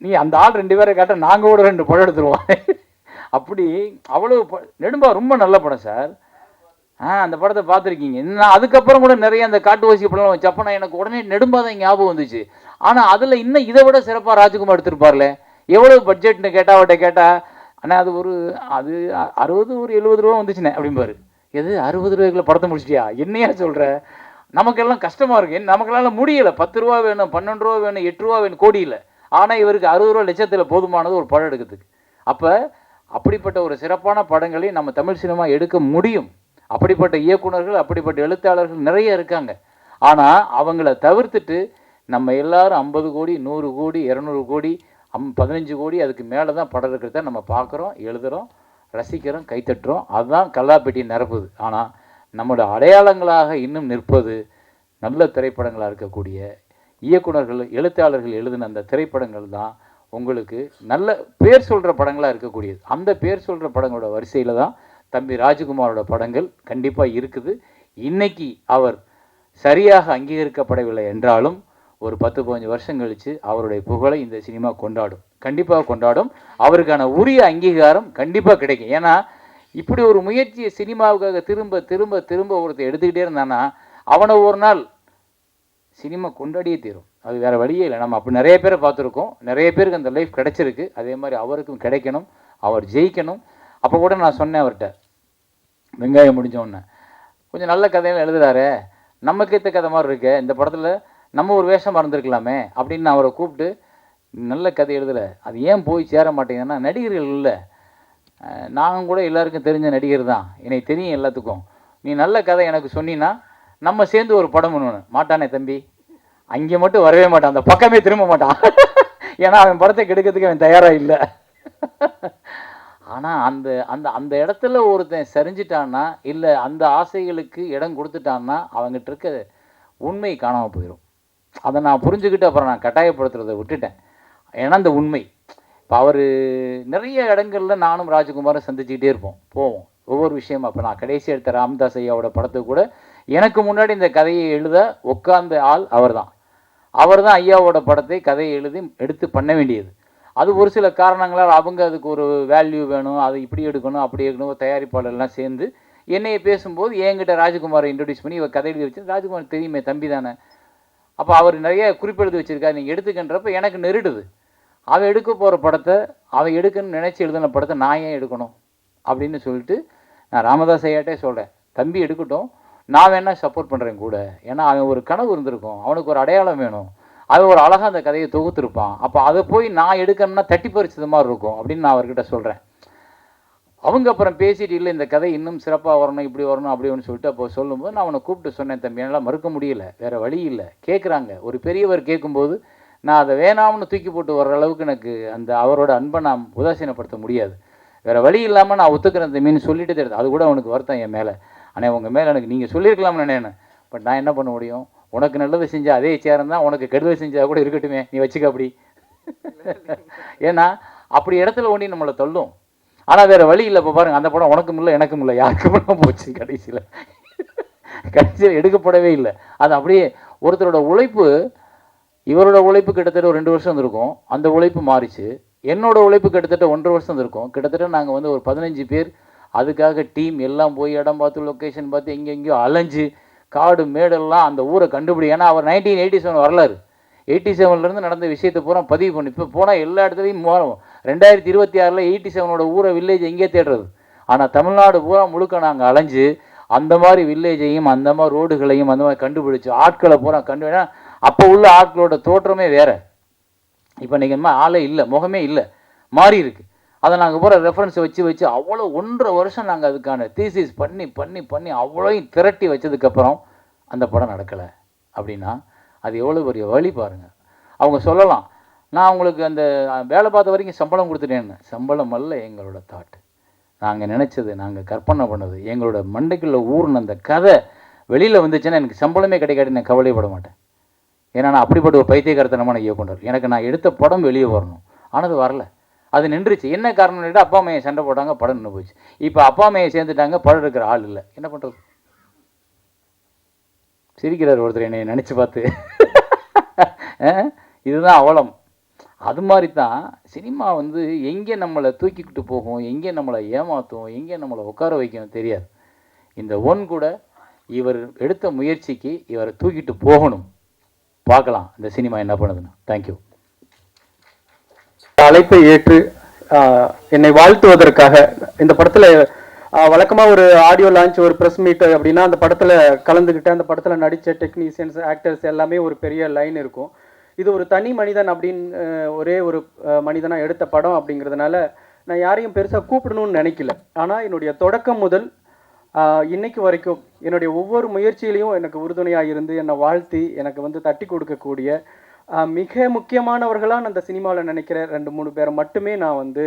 நீ அந்த ஆள் 2 பேரை கேட்டால் நாங்கள் கூட 2 படம் எடுத்துருவோம். அப்படி அவ்வளோ நெடும்பா ரொம்ப நல்ல படம் சார். அந்த படத்தை பார்த்துருக்கீங்க. நான் அதுக்கப்புறம் கூட நிறைய அந்த காட்டுவாசி படம் வச்சப்போ நான் எனக்கு உடனே நெடும்பா தான் ஞாபகம் வந்துச்சு. ஆனால் அதில் இன்னும் இதை விட சிறப்பாக ராஜ்குமார் எடுத்திருப்பார்ல. எவ்வளோ பட்ஜெட்னு கேட்டால் அவட்ட கேட்டால், ஆனால் அது 60 ஒரு 70 ரூபா வந்துச்சுண்ணே அப்படிம்பாரு. எது 60 ரூபாய்க்குள்ள படத்தை முடிச்சிட்டியா? என்னையா சொல்கிற? நமக்கெல்லாம் கஷ்டமாக இருக்கு. நமக்கெல்லாம் முடியலை. 10 ரூபா வேணும், 12 ரூபா வேணும், 8 ரூபா வேணும், கோடி இல்லை. ஆனால் இவருக்கு 60 ரூபா லட்சத்தில் போதுமானது ஒரு படம் எடுக்கிறதுக்கு. அப்போ அப்படிப்பட்ட ஒரு சிறப்பான படங்களை நம்ம தமிழ் சினிமா எடுக்க முடியும். அப்படிப்பட்ட இயக்குனர்கள், அப்படிப்பட்ட எழுத்தாளர்கள் நிறைய இருக்காங்க. ஆனால் அவங்கள தவிர்த்துட்டு நம்ம எல்லாரும் 50 கோடி 100 கோடி 200 கோடி 15 கோடி அதுக்கு மேலே தான் படம் இருக்கிறத நம்ம பார்க்குறோம், எழுதுகிறோம், ரசிக்கிறோம், கைத்தட்டுறோம். அதுதான் கல்லாப்பெட்டி நிரப்புது. ஆனால் நம்மளோட அடையாளங்களாக இன்னும் நிற்பது நல்ல திரைப்படங்களாக இருக்கக்கூடிய இயக்குனர்கள், எழுத்தாளர்கள் எழுதின அந்த திரைப்படங்கள் தான் உங்களுக்கு நல்ல பேர் சொல்கிற படங்களாக இருக்கக்கூடியது. அந்த பேர் சொல்கிற படங்களோட வரிசையில் தான் தம்பி ராஜ்குமாரோட படங்கள் கண்டிப்பாக இருக்குது. இன்னைக்கு அவர் சரியாக அங்கீகரிக்கப்படவில்லை என்றாலும் ஒரு 10-15 வருஷம் கழித்து அவருடைய புகழை இந்த சினிமா கொண்டாடும், கண்டிப்பாக கொண்டாடும். அவருக்கான உரிய அங்கீகாரம் கண்டிப்பாக கிடைக்கும். ஏன்னா இப்படி ஒரு முயற்சியை சினிமாவுக்காக திரும்ப திரும்ப திரும்ப ஒருத்தர் எடுத்துக்கிட்டே இருந்தானா அவனை ஒரு நாள் சினிமா கொண்டாடியே தீரும். அது வேறு வழியே இல்லை. நம்ம அப்படி நிறைய பேரை பார்த்துருக்கோம். நிறைய பேருக்கு அந்த லைஃப் கிடைச்சிருக்கு. அதே மாதிரி அவருக்கும் கிடைக்கணும், அவர் ஜெயிக்கணும். அப்போ கூட நான் சொன்னேன் அவர்கிட்ட, வெங்காயம் முடிஞ்சோடனே கொஞ்சம் நல்ல கதையெல்லாம் எழுதுறாரு, நமக்கு ஏற்ற கதை மாதிரி இருக்கு, இந்த படத்தில் நம்ம ஒரு வேஷமாக இருந்திருக்கலாமே அப்படின்னு நான் அவரை கூப்பிட்டு, நல்ல கதை எழுதலை, அது ஏன் போய் சேர மாட்டேங்குதுன்னா நடிகர்கள் இல்லை, நாங்கள் கூட எல்லாருக்கும் தெரிஞ்ச நடிகர் தான், எனக்கு தெரியும் எல்லாத்துக்கும், நீ நல்ல கதை எனக்கு சொன்னீன்னா நம்ம சேர்ந்து ஒரு படம் பண்ணணும். மாட்டானே தம்பி, அங்கே மட்டும் வரவே மாட்டான், அந்த பக்கமே திரும்ப மாட்டான். ஏன்னா அவன் படத்தை கெடுக்கிறதுக்கு அவன் தயாராக இல்லை. ஆனால் அந்த அந்த அந்த இடத்துல ஒருத்தன் சரிஞ்சிட்டான்னா, இல்லை அந்த ஆசைகளுக்கு இடம் கொடுத்துட்டான்னா அவங்ககிட்ட இருக்க உண்மை காணாமல் போயிடும். அதை நான் புரிஞ்சுக்கிட்டு அப்புறம் நான் கட்டாயப்படுத்துறதை விட்டுட்டேன். ஏன்னா அந்த உண்மை இப்போ அவர் நிறைய இடங்களில் நானும் ராஜ்குமாரும் சந்திச்சுக்கிட்டே போவோம் ஒவ்வொரு விஷயமா. இப்போ நான் கடைசி எடுத்த ராமதாஸ் ஐயாவோட படத்துக்கு கூட எனக்கு முன்னாடி இந்த கதையை எழுத உட்கார்ந்த ஆள் அவர் தான் ஐயாவோட படத்தை கதையை எழுதி எடுத்து பண்ண வேண்டியது. அது ஒரு சில காரணங்களால் அவங்க அதுக்கு ஒரு வேல்யூ வேணும், அது இப்படி எடுக்கணும் அப்படி எடுக்கணும், தயாரிப்பாளர்லாம் சேர்ந்து என்னையை பேசும்போது என்கிட்ட ராஜ்குமாரை இன்ட்ரடியூஸ் பண்ணி இவர் கதை எழுதி வச்சு, ராஜ்குமார் தெரியுமே தம்பி தானே, அப்போ அவர் நிறைய குறிப்பெழுதி வச்சுருக்காரு, நீங்கள் எடுத்துக்கின்றப்ப எனக்கு நெருடுது. அவன் எடுக்க போகிற படத்தை அவன் எடுக்கணும்னு நினச்சி எழுதின படத்தை நான் ஏன் எடுக்கணும் அப்படின்னு சொல்லிட்டு நான் ராமதாஸ் ஐயாட்டே சொல்கிறேன், தம்பி எடுக்கட்டும், நான் வேணால் சப்போர்ட் பண்ணுறேன் கூட. ஏன்னா அவன் ஒரு கனவு இருந்திருக்கும், அவனுக்கு ஒரு அடையாளம் வேணும், அவன் ஒரு அழகாக அந்த கதையை தொகுத்துருப்பான், அப்போ அதை போய் நான் எடுக்கணும்னா தட்டி பறிச்சது மாதிரி இருக்கும் அப்படின்னு நான் அவர்கிட்ட சொல்கிறேன். அவங்க அப்புறம் பேசிட்டு, இல்லை இந்த கதை இன்னும் சிறப்பாக வரணும், இப்படி வரணும் அப்படின்னு சொல்லிட்டு அப்போ சொல்லும்போது நான் அவனை கூப்பிட்டு சொன்னேன், தம்பி என்னால் மறுக்க முடியல, வேறு வழி இல்லை, கேட்குறாங்க, ஒரு பெரியவர் கேட்கும்போது நான் அதை வேணாம்னு தூக்கி போட்டு வர்ற அளவுக்கு எனக்கு அந்த அவரோட அன்பை நான் உதாசீனப்படுத்த முடியாது. வேறு வழி இல்லாமல் நான் ஒத்துக்கிறேன் இந்த மீன் சொல்லிட்டு தெரியுது. அது கூட அவனுக்கு வருத்தம் என் மேலே. ஆனால் உங்கள் மேலே எனக்கு நீங்கள் சொல்லியிருக்கலாம்னு நினைனேன். பட் நான் என்ன பண்ண முடியும்? உனக்கு நல்லது செஞ்சால் அதே சேரம் தான், உனக்கு கெடுதல் செஞ்சால் கூட இருக்கட்டுமே, நீ வச்சுக்க அப்படி. ஏன்னா அப்படி இடத்துல ஒண்டி நம்மளை தள்ளும். ஆனால் வேறு வழி இல்லை. இப்போ பாருங்கள், அந்த படம் உனக்கும் இல்லை எனக்கும் இல்லை யாருக்கும் இல்லை போச்சு. கடைசியில் எடுக்கப்படவே இல்லை. அது அப்படியே ஒருத்தரோட உழைப்பு, இவரோட உழைப்பு கிட்டத்தட்ட ஒரு 2 வருஷம் இருந்திருக்கும். அந்த உழைப்பு மாறிச்சு. என்னோட உழைப்பு கிட்டத்தட்ட 1.5 வருஷம் இருந்திருக்கும். கிட்டத்தட்ட நாங்கள் வந்து ஒரு 15 பேர் அதுக்காக டீம் எல்லாம் போய் இடம் பார்த்து லொக்கேஷன் பார்த்து எங்கெங்கேயோ அலைஞ்சு காடு மேடெல்லாம் அந்த ஊரை கண்டுபிடி. ஏன்னா அவர் 1987 வரலாறு. 87லேருந்து நடந்த விஷயத்தை பூரா பதிவு பண்ணி இப்போ போனால் எல்லா இடத்துலையும் மாறும். 2026 87ஓட ஊரை வில்லேஜ் எங்கே தேடுறது? ஆனால் தமிழ்நாடு பூரா முழுக்க நாங்கள் அலைஞ்சு அந்த மாதிரி வில்லேஜையும் அந்த மாதிரி ரோடுகளையும் அந்த மாதிரி கண்டுபிடிச்சு ஆட்களை பூரா கண்டுபிடினா அப்போ உள்ள ஆட்களோட தோற்றமே வேறு. இப்போ நீங்கள் ஆளே இல்லை, முகமே இல்லை, மாறி இருக்கு. அதை நாங்கள் பூரா ரெஃபரன்ஸை வச்சு அவ்வளோ 1.5 வருஷம் நாங்கள் அதுக்கான தீசிஸ் பண்ணி அவ்வளோயும் திரட்டி வச்சதுக்கப்புறம் அந்த படம் நடக்கலை அப்படின்னா அது எவ்வளோ பெரிய வழி பாருங்கள். அவங்க சொல்லலாம், நான் உங்களுக்கு அந்த வேலை பார்த்த வரைக்கும் சம்பளம் கொடுத்துட்டேன்னு. சம்பளம் அல்ல எங்களோட தாட். நாங்கள் நினச்சது, நாங்கள் கற்பனை பண்ணது, எங்களோட மண்டைக்குள்ளே ஊர்ன அந்த கதை வெளியில் வந்துச்சுன்னா எனக்கு சம்பளமே கிடைக்காது, நான் கவலைப்பட மாட்டேன். ஏன்னா நான் அப்படிப்பட்ட ஒரு பைத்தியக்காரத்தனமான இயக்குனர். எனக்கு நான் எடுத்த படம் வெளியே வரணும், ஆனால் அது வரல. அது நின்றுச்சு. என்ன காரணம் கேட்டால் அப்பா அம்மையை சண்டை போட்டாங்க, படம் நின்று போச்சு. இப்போ அப்பா அம்மையை சேர்ந்துட்டாங்க, படம் எடுக்கிற ஆள் இல்லை. என்ன பண்ணுறது? சிரிக்கிறார் ஒருத்தர் என்னை நினச்சி பார்த்து. இதுதான் அவலம். அது மாதிரி தான் சினிமா வந்து எங்கே நம்மளை தூக்கிக்கிட்டு போகும், எங்கே நம்மளை ஏமாற்றும், எங்கே நம்மளை உட்கார வைக்கணும் தெரியாது. இந்த கூட இவர் எடுத்த முயற்சிக்கு இவரை தூக்கிட்டு போகணும். பார்க்கலாம் இந்த சினிமா என்ன பண்ணுதுன்னு. தேங்க்யூ. அழைப்பை ஏற்று என்னை வாழ்த்துவதற்காக இந்த படத்தில் வழக்கமாக ஒரு ஆடியோ லான்ச், ஒரு ப்ரெஸ் மீட் அப்படின்னா அந்த படத்தில் கலந்துக்கிட்டு அந்த படத்தில் நடித்த டெக்னீஷியன்ஸ், ஆக்டர்ஸ் எல்லாமே ஒரு பெரிய லைன் இருக்கும். இது ஒரு தனி மனிதன் அப்படின்னு ஒரே ஒரு மனிதனாக எடுத்த படம் அப்படிங்கிறதுனால நான் யாரையும் பெருசாக கூப்பிடணும்னு நினைக்கல. ஆனால் என்னுடைய தொடக்கம் முதல் இன்னைக்கு வரைக்கும் என்னுடைய ஒவ்வொரு முயற்சியிலையும் எனக்கு உறுதுணையாக இருந்து என்னை வாழ்த்தி எனக்கு வந்து தட்டி கொடுக்கக்கூடிய மிக முக்கியமானவர்களாக நான் அந்த சினிமாவில் நினைக்கிற 2-3 பேரை மட்டுமே நான் வந்து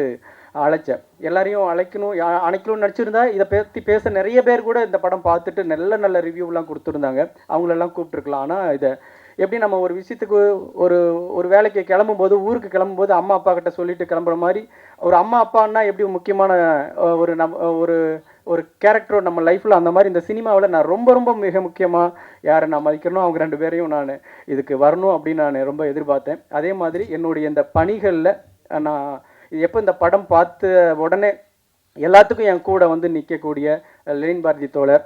அழைச்சேன். எல்லாரையும் அழைக்கணும்னு நினச்சிருந்தா இதை பற்றி பேச நிறைய பேர் கூட இந்த படம் பார்த்துட்டு நல்ல நல்ல ரிவ்யூலாம் கொடுத்துருந்தாங்க. அவங்களெல்லாம் கூப்பிட்டுருக்கலாம். ஆனால் இதை எப்படி நம்ம ஒரு விஷயத்துக்கு ஒரு வேலைக்கு கிளம்பும்போது, ஊருக்கு கிளம்பும்போது அம்மா அப்பா கிட்ட சொல்லிட்டு கிளம்புற மாதிரி ஒரு அம்மா அப்பான்னா எப்படி முக்கியமான ஒரு கேரக்டர் நம்ம லைஃப்பில், அந்த மாதிரி இந்த சினிமாவில் நான் ரொம்ப மிக முக்கியமாக யாரை நான் மதிக்கிறனோ அவங்க 2 பேரையும் நான் இதுக்கு வரணும் அப்படின்னு நான் ரொம்ப எதிர்பார்த்தேன். அதே மாதிரி என்னுடைய இந்த பணிகளில் நான் எப்போ இந்த படம் பார்த்த உடனே எல்லாத்துக்கும் என் கூட வந்து நிற்கக்கூடிய லெனின் பாரதி தோழர்,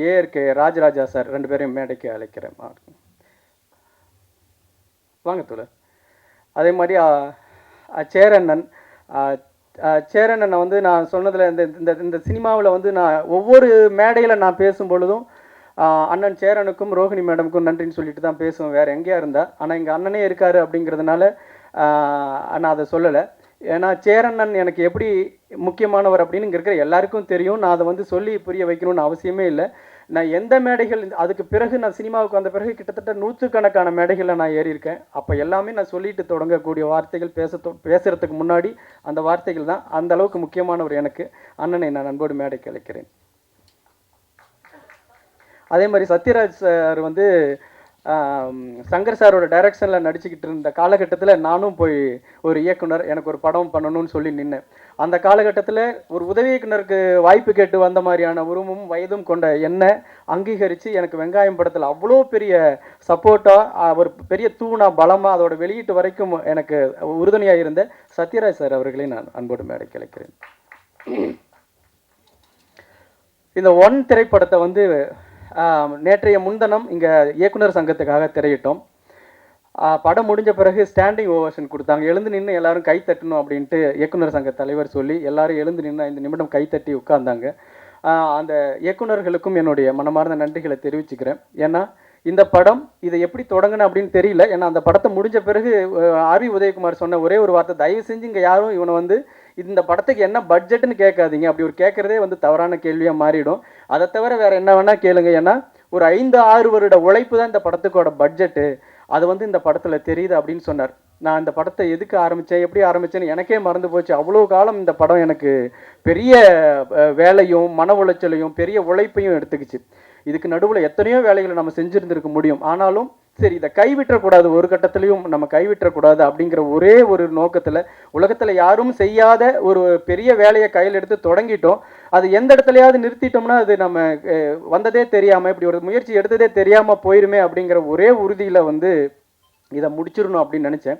ஏஆர்கே ராஜராஜா சார் 2 பேரையும் மேடைக்கு அழைக்கிறேன். வாங்க தோழர். அதே மாதிரி சேரண்ணன் சேரண்ணனை வந்து நான் சொன்னதில் இந்த சினிமாவில் வந்து நான் ஒவ்வொரு மேடையில் நான் பேசும் பொழுதும் அண்ணன் சேரனுக்கும் ரோஹிணி மேடமுக்கும் நன்றின்னு சொல்லிட்டு தான் பேசுவேன், வேறு எங்கேயா இருந்தால். ஆனால் இங்கே அண்ணனே இருக்கார் அப்படிங்கிறதுனால நான் அதை சொல்லலை. ஏன்னா சேரண்ணன் எனக்கு எப்படி முக்கியமானவர் அப்படின்னு இங்கே இருக்கிற எல்லாருக்கும் தெரியும். நான் அதை வந்து சொல்லி புரிய வைக்கணும்னு அவசியமே இல்லை. நான் எந்த மேடைகள் அதுக்கு பிறகு நான் சினிமாவுக்கு வந்த பிறகு கிட்டத்தட்ட 100கணக்கான மேடைகளில் நான் ஏறியிருக்கேன். அப்போ எல்லாமே நான் சொல்லிட்டு தொடங்கக்கூடிய வார்த்தைகள் பேசுகிறதுக்கு முன்னாடி அந்த வார்த்தைகள் தான். அந்த அளவுக்கு முக்கியமானவர் எனக்கு. அண்ணனை நான் அன்போடு மேடைக்கு அழைக்கிறேன். அதே மாதிரி சத்யராஜ் சார் வந்து சங்கர் சாரோட டைரக்ஷனில் நடிச்சுக்கிட்டு இருந்த காலகட்டத்தில் நானும் போய் ஒரு இயக்குனர் எனக்கு ஒரு படம் பண்ணணும்னு சொல்லி நின்னேன். அந்த காலகட்டத்தில் ஒரு உதவி இயக்குனருக்கு வாய்ப்பு கேட்டு வந்த மாதிரியான உருவமும் வயதும் கொண்ட என்னை அங்கீகரித்து எனக்கு வெங்காயம் படத்தில் அவ்வளோ பெரிய சப்போர்ட்டாக, ஒரு பெரிய தூணாக, பலமாக, அதோட வெளியீட்டு வரைக்கும் எனக்கு உறுதுணையாக இருந்த சத்யராஜ் சார் அவர்களை நான் அன்போடு மேடைக்கு அழைக்கிறேன். இந்த திரைப்படத்தை வந்து நேற்றைய முன்தினம் இங்கே இயக்குனர் சங்கத்துக்காக திரையிட்டோம். படம் முடிஞ்ச பிறகு ஸ்டாண்டிங் ஓவேஷன் கொடுத்தாங்க. எழுந்து நின்று எல்லாரும் கை தட்டணும் அப்படின்ட்டு இயக்குனர் சங்க தலைவர் சொல்லி எல்லாரும் எழுந்து நின்று 5 நிமிடம் கைத்தட்டி உட்கார்ந்தாங்க. அந்த இயக்குனர்களுக்கும் என்னுடைய மனமார்ந்த நன்றிகளை தெரிவிச்சுக்கிறேன். ஏன்னா இந்த படம் இதை எப்படி தொடங்கினேன் அப்படின்னு தெரியல. ஏன்னா அந்த படத்தை முடிஞ்ச பிறகு ஆர்வி உதயகுமார் சொன்ன ஒரே ஒரு வார்த்தை, தயவு செஞ்சு இங்கே யாரும் இவனை வந்து இந்த படத்துக்கு என்ன பட்ஜெட்டுன்னு கேட்காதீங்க. அப்படி ஒரு கேட்குறதே வந்து தவறான கேள்வியாக மாறிடும். அதை தவிர வேறு என்ன வேணால் கேளுங்க. ஏன்னா ஒரு 5-6 வருட உழைப்பு தான் இந்த படத்துக்கோட பட்ஜெட்டு. அது வந்து இந்த படத்தில் தெரியுது அப்படின்னு சொன்னார். நான் இந்த படத்தை எதுக்கு ஆரம்பித்தேன், எப்படி ஆரம்பித்தேன்னு எனக்கே மறந்து போச்சு. அவ்வளோ காலம் இந்த படம் எனக்கு பெரிய வேலையும் மன உளைச்சலையும் பெரிய உழைப்பையும் எடுத்துக்கிச்சு. இதுக்கு நடுவில் எத்தனையோ வேலைகளை நம்ம செஞ்சுருந்துருக்க முடியும். ஆனாலும் சரி, இதை கைவிட்டக்கூடாது, ஒரு கட்டத்துலையும் நம்ம கைவிட்டக்கூடாது அப்படிங்கிற ஒரே ஒரு நோக்கத்தில் உலகத்தில் யாரும் செய்யாத ஒரு பெரிய வேலையை கையில் எடுத்து தொடங்கிட்டோம். அது எந்த இடத்துலையாவது நிறுத்திட்டோம்னா அது நம்ம வந்ததே தெரியாமல், இப்படி ஒரு முயற்சி எடுத்ததே தெரியாமல் போயிருமே அப்படிங்கிற ஒரே உறுதியில் வந்து இதை முடிச்சிடணும் அப்படின்னு நினச்சேன்.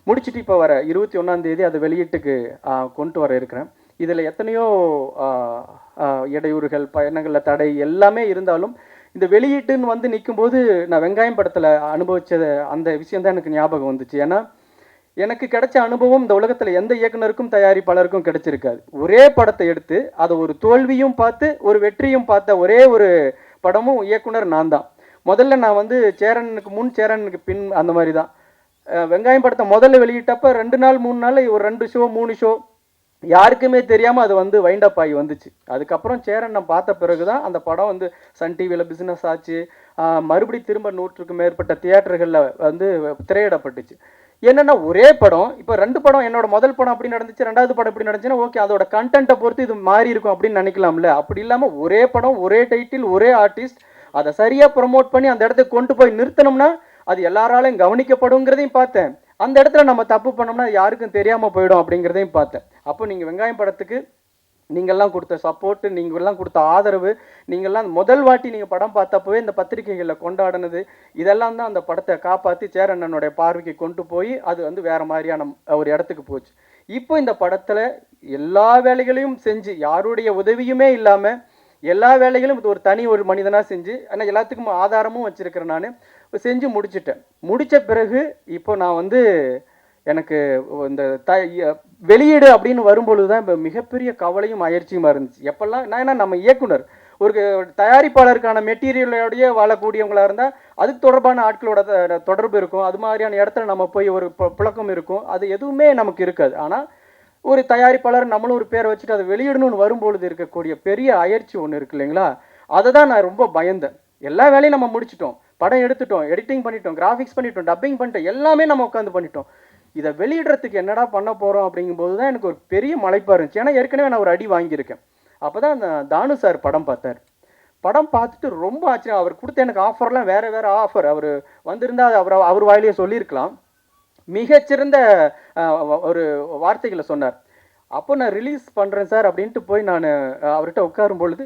முடிச்சுட்டு இப்போ வர 21ஆம் தேதி அதை வெளியீட்டுக்கு கொண்டு வர இருக்கிறேன். இதில் எத்தனையோ இடையூறுகள், பயணங்களில் தடை எல்லாமே இருந்தாலும் இந்த வெளியீட்டுன்னு வந்து நிற்கும்போது நான் வெங்காயம் படத்தில் அனுபவித்த அந்த விஷயம் தான் எனக்கு ஞாபகம் வந்துச்சு. ஏன்னா எனக்கு கிடைச்ச அனுபவம் இந்த உலகத்தில் எந்த இயக்குனருக்கும் தயாரிப்பாளருக்கும் கிடைச்சிருக்காது. ஒரே படத்தை எடுத்து அதை ஒரு தோல்வியும் பார்த்து ஒரு வெற்றியும் பார்த்த ஒரே ஒரு படமும் இயக்குனர் நான் தான். முதல்ல நான் வந்து சேரனுக்கு முன் சேரனுக்கு பின் அந்த மாதிரி தான். வெங்காயம் படத்தை முதல்ல வெளியிட்டப்போ 2 நாள் 3 நாள் ஒரு 2 ஷோ 3 ஷோ யாருக்குமே தெரியாமல் அது வந்து வைண்ட் அப் ஆகி வந்துச்சு. அதுக்கப்புறம் சேரன் நான் பார்த்த பிறகு தான் அந்த படம் வந்து சன் டிவியில் பிஸ்னஸ் ஆச்சு. மறுபடியும் திரும்ப 100க்கும் மேற்பட்ட தியேட்டர்களில் வந்து திரையிடப்பட்டுச்சு. என்னென்னா ஒரே படம் இப்போ 2 படம், என்னோட முதல் படம் அப்படி நடந்துச்சு, 2வது படம் எப்படி நடந்துச்சுன்னா ஓகே அதோட கண்டென்ட்டை பொறுத்து இது மாறி இருக்கும் அப்படின்னு நினைக்கலாம்ல. அப்படி இல்லாமல் ஒரே படம், ஒரே டைட்டில், ஒரே ஆர்டிஸ்ட், அதை சரியாக ப்ரமோட் பண்ணி அந்த இடத்துக்கு கொண்டு போய் நிறுத்தினோம்னா அது எல்லாராலையும் கவனிக்கப்படுங்கிறதையும் பார்த்தேன். அந்த இடத்துல நம்ம தப்பு பண்ணோம்னா அது யாருக்கும் தெரியாமல் போயிடும் அப்படிங்கிறதையும் பார்த்தேன். அப்போ நீங்கள் வெங்காயம் படத்துக்கு நீங்கள்லாம் கொடுத்த சப்போர்ட்டு, நீங்கள்லாம் கொடுத்த ஆதரவு, நீங்கள்லாம் முதல் வாட்டி நீங்கள் படம் பார்த்தப்பவே இந்த பத்திரிகைகளில் கொண்டாடினது, இதெல்லாம் தான் அந்த படத்தை காப்பாற்றி சேரண்ணனுடைய பார்வைக்கு கொண்டு போய் அது வந்து வேறு மாதிரியான ஒரு இடத்துக்கு போச்சு. இப்போ இந்த படத்தில் எல்லா வேலைகளையும் செஞ்சு யாருடைய உதவியுமே இல்லாமல் எல்லா வேலைகளும் இது ஒரு மனிதனாக செஞ்சு, ஆனால் எல்லாத்துக்கும் ஆதாரமும் வச்சுருக்கிறேன். நான் செஞ்சு முடிச்சிட்டேன். முடித்த பிறகு இப்போ நான் வந்து எனக்கு இந்த வெளியீடு அப்படின்னு வரும்பொழுது தான் இப்போ மிகப்பெரிய கவலையும் அயற்சியுமா இருந்துச்சு. எப்பெல்லாம் நான் ஏன்னா நம்ம இயக்குனர் ஒரு தயாரிப்பாளருக்கான மெட்டீரியலோடைய வாழக்கூடியவங்களாக இருந்தால் அதுக்கு தொடர்பான ஆட்களோட தொடர்பு இருக்கும். அது மாதிரியான இடத்துல நம்ம போய் ஒரு புழக்கம் இருக்கும். அது எதுவுமே நமக்கு இருக்காது. ஆனால் ஒரு தயாரிப்பாளர் நம்மளும் ஒரு பேரை வச்சுட்டு அதை வெளியிடணும்னு வரும்பொழுது இருக்கக்கூடிய பெரிய அயற்சி ஒன்று இருக்கு இல்லைங்களா, அதை தான் நான் ரொம்ப பயந்தேன். எல்லா வேலையும் நம்ம முடிச்சிட்டோம், படம் எடுத்துட்டோம், எடிட்டிங் பண்ணிட்டோம், கிராஃபிக்ஸ் பண்ணிட்டோம், டப்பிங் பண்ணிட்டோம், எல்லாமே நம்ம உட்காந்து பண்ணிட்டோம். இதை வெளியிடுறதுக்கு என்னடா பண்ண போகிறோம் அப்படிங்கும்போது தான் எனக்கு ஒரு பெரிய மலைப்பாக இருந்துச்சு. ஏன்னா ஏற்கனவே நான் ஒரு அடி வாங்கியிருக்கேன். அப்போ தான் அந்த தானு சார் படம் பார்த்தார். படம் பார்த்துட்டு ரொம்ப ஆச்சரியம். அவர் கொடுத்த எனக்கு ஆஃபர்லாம் வேறு ஆஃபர். அவர் வந்திருந்தால் அவர் வாயிலேயே சொல்லியிருக்கலாம். மிகச்சிறந்த ஒரு வார்த்தைகளை சொன்னார். அப்போ நான் ரிலீஸ் பண்ணுறேன் சார் அப்படின்ட்டு போய் நான் அவர்கிட்ட உட்காரும் பொழுது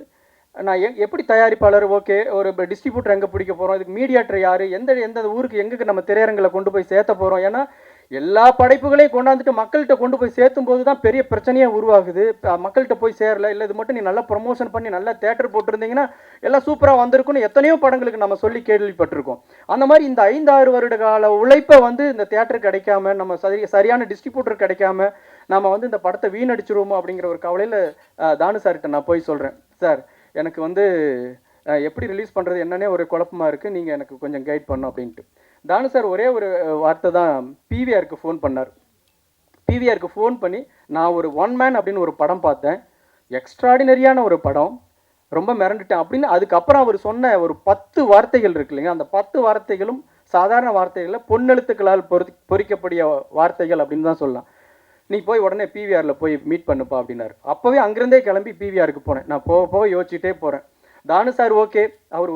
நான் எப்படி தயாரிப்பாளர், ஓகே ஒரு டிஸ்ட்ரிபியூட்டர் எங்கே பிடிக்க போகிறோம், இதுக்கு மீடியாட்டர் யார், எந்த ஊருக்கு எங்கே நம்ம திரையரங்களை கொண்டு போய் சேர்த்த போகிறோம். ஏன்னா எல்லா படைப்புகளையும் கொண்டாந்துட்டு மக்கள்கிட்ட கொண்டு போய் சேர்த்தும் போது தான் பெரிய பிரச்சனையாக உருவாகுது. மக்கள்கிட்ட போய் சேரல, இல்லை இது மட்டும் நீ நல்லா ப்ரமோஷன் பண்ணி நல்லா தேட்டர் போட்டிருந்தீங்கன்னா எல்லாம் சூப்பராக வந்திருக்குன்னு எத்தனையோ படங்களுக்கு நம்ம சொல்லி கேள்விப்பட்டிருக்கோம். அந்த மாதிரி இந்த 5-6 வருட கால உழைப்பை வந்து இந்த தேட்டர் கிடைக்காம, நம்ம சரியான டிஸ்ட்ரிபியூட்டர் கிடைக்காம நம்ம வந்து இந்த படத்தை வீணடிச்சிருவோமோ அப்படிங்கிற ஒரு கவலையில் தானு சார்கிட்ட நான் போய் சொல்கிறேன், சார் எனக்கு வந்து எப்படி ரிலீஸ் பண்ணுறது என்னன்னே ஒரு குழப்பமாக இருக்குது, நீங்கள் எனக்கு கொஞ்சம் கைட் பண்ணும் அப்படின்ட்டு. தானு சார் ஒரே ஒரு வார்த்தை தான் பிவிஆருக்கு ஃபோன் பண்ணார். பிவிஆருக்கு ஃபோன் பண்ணி நான் ஒரு 1 மேன் அப்படின்னு ஒரு படம் பார்த்தேன், எக்ஸ்ட்ராடினரியான ஒரு படம், ரொம்ப மிரண்டுட்டேன் அப்படின்னு. அதுக்கப்புறம் அவர் சொன்ன ஒரு 10 வார்த்தைகள் இருக்கு இல்லைங்க, அந்த 10 வார்த்தைகளும் சாதாரண வார்த்தைகளில் பொன்னெழுத்துக்களால் பொறிக்கப்படிய வார்த்தைகள் அப்படின்னு தான் சொல்லலாம். நீ போய் உடனே பிவிஆரில் போய் மீட் பண்ணுப்பா அப்படின்னாரு. அப்போவே அங்கேருந்தே கிளம்பி பிவிஆருக்கு போனேன். நான் போக யோசிச்சுட்டே போகிறேன். தானு சார் ஓகே, அவர்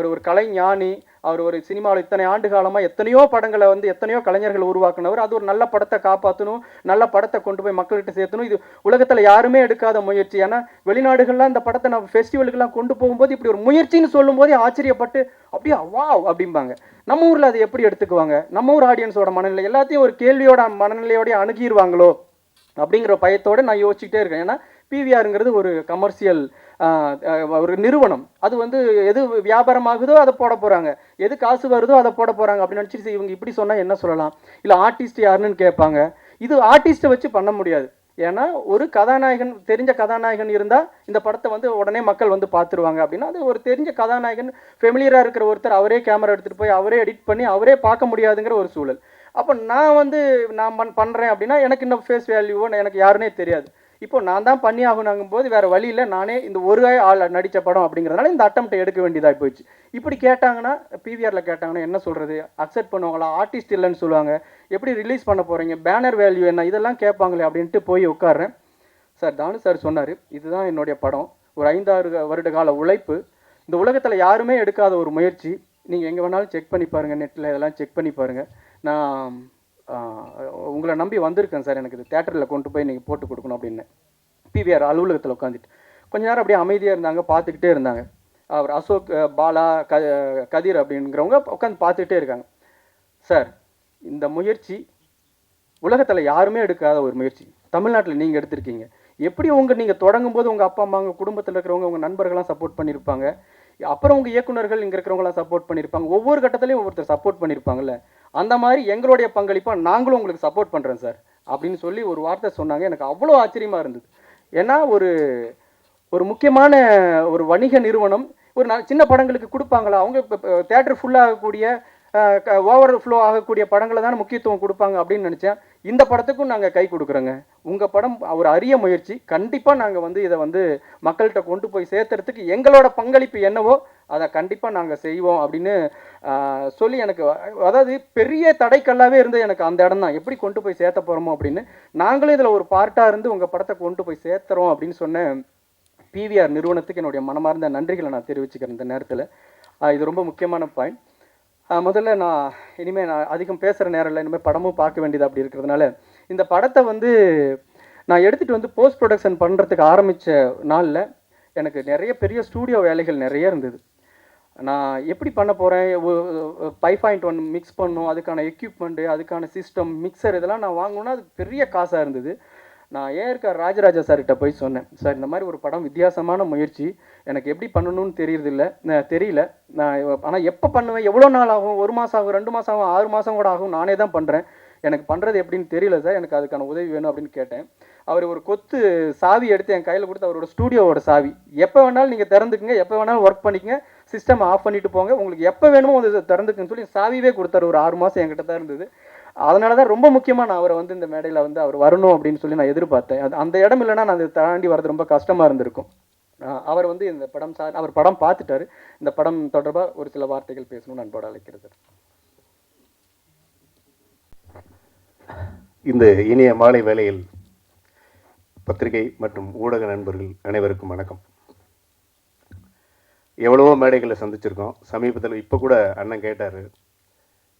ஒரு கலை ஞானி, அவர் ஒரு சினிமாவில் இத்தனை ஆண்டு காலமாக எத்தனையோ படங்களை வந்து எத்தனையோ கலைஞர்கள் உருவாக்குனவர். அது ஒரு நல்ல படத்தை காப்பாற்றணும், நல்ல படத்தை கொண்டு போய் மக்கள்கிட்ட சேர்த்தணும். இது உலகத்தில் யாருமே எடுக்காத முயற்சி. ஏன்னா வெளிநாடுகள்லாம் இந்த படத்தை நம்ம ஃபெஸ்டிவலுக்கெல்லாம் கொண்டு போகும்போது இப்படி ஒரு முயற்சின்னு சொல்லும் போதே ஆச்சரியப்பட்டு அப்படியே வாவ் அப்படிம்பாங்க. நம்ம ஊரில் அதை எப்படி எடுத்துக்குவாங்க, நம்ம ஊர் ஆடியன்ஸோட மனநிலை எல்லாத்தையும் ஒரு கேள்வியோட மனநிலையோடய அணுகிடுவாங்களோ அப்படிங்கிற பயத்தோடு நான் யோசிச்சுட்டே இருக்கேன். ஏன்னா பிவிஆருங்கிறது ஒரு கமர்ஷியல் ஒரு நிறுவனம். அது வந்து எது வியாபாரமாகுதோ அதை போட போகிறாங்க, எது காசு வருதோ அதை போட போகிறாங்க அப்படின்னு நினச்சிட்டு இவங்க இப்படி சொன்னால் என்ன சொல்லலாம், இல்லை ஆர்டிஸ்ட் யாருன்னு கேட்பாங்க. இது ஆர்டிஸ்ட்டை வச்சு பண்ண முடியாது. ஏன்னா ஒரு கதாநாயகன், தெரிஞ்ச கதாநாயகன் இருந்தால் இந்த படத்தை வந்து உடனே மக்கள் வந்து பார்த்துருவாங்க. அப்படின்னா அது ஒரு தெரிஞ்ச கதாநாயகன், ஃபெமிலியராக இருக்கிற ஒருத்தர் அவரே கேமரா எடுத்துகிட்டு போய் அவரே எடிட் பண்ணி அவரே பார்க்க முடியாதுங்கிற ஒரு சூழல். அப்போ நான் பண்ணுறேன் அப்படின்னா எனக்கு இன்னும் ஃபேஸ் வேல்யூவோ எனக்கு யாருன்னே தெரியாது. இப்போ நான் தான் பண்ணி ஆகணுங்கும் போது வேறு வழியில் நானே இந்த ஒரு ஆள் நடித்த படம் அப்படிங்கிறதுனால இந்த அட்டம்ப்டை எடுக்க வேண்டியதாக போயிடுச்சு. இப்படி கேட்டாங்கன்னா பிவிஆரில் கேட்டாங்கன்னா என்ன சொல்கிறது, அக்செப்ட் பண்ணுவாங்களா, ஆர்டிஸ்ட் இல்லைன்னு சொல்லுவாங்க, எப்படி ரிலீஸ் பண்ண போகிறீங்க, பேனர் வேல்யூ என்ன, இதெல்லாம் கேட்பாங்களே அப்படின்ட்டு போய் உட்கார்றேன். சார் தானு சார் சொன்னார், இதுதான் என்னுடைய படம், ஒரு 5-6 வருட கால உழைப்பு, இந்த உலகத்தில் யாருமே எடுக்காத ஒரு முயற்சி, நீங்கள் எங்கே வேணாலும் செக் பண்ணி பாருங்கள், நெட்டில் இதெல்லாம் செக் பண்ணி பாருங்கள், நான் உங்களை நம்பி வந்திருக்கேன் சார், எனக்கு இது தேட்டரில் கொண்டு போய் நீங்கள் போட்டு கொடுக்கணும் அப்படின்னு. பிவிஆர் அலுவலகத்தில் உட்காந்துட்டு கொஞ்ச நேரம் அப்படியே அமைதியாக இருந்தாங்க, பார்த்துக்கிட்டே இருந்தாங்க. அவர் அசோக், பாலா, கதிர் அப்படிங்கிறவங்க உட்காந்து பார்த்துக்கிட்டே இருக்காங்க. சார், இந்த முயற்சி உலகத்தில் யாருமே எடுக்காத ஒரு முயற்சி, தமிழ்நாட்டில் நீங்கள் எடுத்திருக்கீங்க. எப்படி நீங்கள் தொடங்கும் போது உங்கள் அப்பா அம்மா, உங்கள் குடும்பத்தில் இருக்கிறவங்க, உங்கள் நண்பர்கள்லாம் சப்போர்ட் பண்ணியிருப்பாங்க, அப்புறம் உங்கள் இயக்குநர்கள் இங்கே இருக்கிறவங்களாம் சப்போர்ட் பண்ணியிருப்பாங்க, ஒவ்வொரு கட்டத்துலையும் ஒவ்வொருத்தர் சப்போர்ட் பண்ணியிருப்பாங்கல்ல, அந்த மாதிரி எங்களுடைய பங்களிப்பாக நாங்களும் உங்களுக்கு சப்போர்ட் பண்ணுறேன் சார் அப்படின்னு சொல்லி ஒரு வார்த்தை சொன்னாங்க. எனக்கு அவ்வளோ ஆச்சரியமாக இருந்தது. ஏன்னா ஒரு முக்கியமான ஒரு வணிக நிறுவனம் ஒரு சின்ன படங்களுக்கு கொடுப்பாங்களா, அவங்க தேட்டர் ஃபுல்லாகக்கூடிய ஓவர் ஃப்ளோ ஆகக்கூடிய படங்களை தானே முக்கியத்துவம் கொடுப்பாங்க அப்படின்னு நினச்சேன். இந்த படத்துக்கும் நாங்கள் கை கொடுக்குறோங்க. உங்கள் படம் ஒரு அரிய முயற்சி, கண்டிப்பாக நாங்கள் இதை மக்கள்கிட்ட கொண்டு போய் சேர்த்துறதுக்கு எங்களோட பங்களிப்பு என்னவோ அதை கண்டிப்பாக நாங்கள் செய்வோம் அப்படின்னு சொல்லி, எனக்கு அதாவது பெரிய தடைக்கல்லாவே இருந்து எனக்கு அந்த இடம் தான், எப்படி கொண்டு போய் சேர்த்த போகிறோமோ அப்படின்னு. நாங்களும் இதில் ஒரு பார்ட்டாக இருந்து உங்கள் படத்தை கொண்டு போய் சேர்த்துறோம் அப்படின்னு சொன்ன பிவிஆர் நிறுவனத்துக்கு என்னுடைய மனமார்ந்த நன்றிகளை நான் தெரிவிச்சுக்கிறேன் இந்த நேரத்தில். இது ரொம்ப முக்கியமான பாயிண்ட். முதல்ல இனிமேல் நான் அதிகம் பேசுகிற நேரம் இல்லை, இனிமேல் படமும் பார்க்க வேண்டியது அப்படி இருக்கிறதுனால, இந்த படத்தை நான் எடுத்துகிட்டு போஸ்ட் ப்ரொடக்ஷன் பண்ணுறதுக்கு ஆரம்பித்த நாளில் எனக்கு நிறைய பெரிய ஸ்டூடியோ வேலைகள் நிறைய இருந்தது. நான் எப்படி பண்ண போகிறேன், 5.1 மிக்ஸ் பண்ணணும், அதுக்கான எக்யூப்மெண்ட்டு, அதுக்கான சிஸ்டம், மிக்சர், இதெல்லாம் நான் வாங்கணுன்னா அது பெரிய காசாக இருந்தது. நான் ஏஆர் ராஜராஜா சார்கிட்ட போய் சொன்னேன், சார் இந்த மாதிரி ஒரு படம் வித்தியாசமான முயற்சி, எனக்கு எப்படி பண்ணணும்னு தெரியல, நான் ஆனால் எப்போ பண்ணுவேன், எவ்வளோ நாள் ஆகும், 1 மாதம் ஆகும், 2 மாதம் ஆகும், 6 மாதம் கூட ஆகும், நானே தான் பண்ணுறேன், எனக்கு பண்ணுறது எப்படின்னு தெரியல சார், எனக்கு அதுக்கான உதவி வேணும் அப்படின்னு கேட்டேன். அவர் ஒரு கொத்து சாவி எடுத்து என் கையில் கொடுத்து, அவரோட ஸ்டூடியோவோட சாவி, எப்போ வேணாலும் நீங்கள் திறந்துக்குங்க, எப்போ வேணாலும் ஒர்க் பண்ணிக்கங்க, சிஸ்டம் ஆஃப் பண்ணிட்டு போங்க, உங்களுக்கு எப்போ வேணுமோ அது திறந்துக்குன்னு சொல்லி சாவியே கொடுத்தாரு. ஒரு 6 மாதம் என்கிட்ட தான் இருந்தது. அதனால தான் ரொம்ப முக்கியமாக நான் அவரை இந்த மேடையில் அவர் வரணும் அப்படின்னு சொல்லி நான் எதிர்பார்த்தேன். அந்த இடம் இல்லைன்னா நான் அதை தாண்டி வர்றது ரொம்ப கஷ்டமாக இருந்திருக்கும். அவர் இந்த படம் அவர் படம் பார்த்துட்டாரு. இந்த படம் தொடர்பாக ஒரு சில வார்த்தைகள் பேசணும்னு அன்போடு அழைக்கிறது. இந்த இனிய மாலை வேளையில் பத்திரிகை மற்றும் ஊடக நண்பர்கள் அனைவருக்கும் வணக்கம். எவ்வளவோ மேடைகளை சந்திச்சிருக்கோம். சமீபத்தில் இப்போ கூட அண்ணன் கேட்டார்,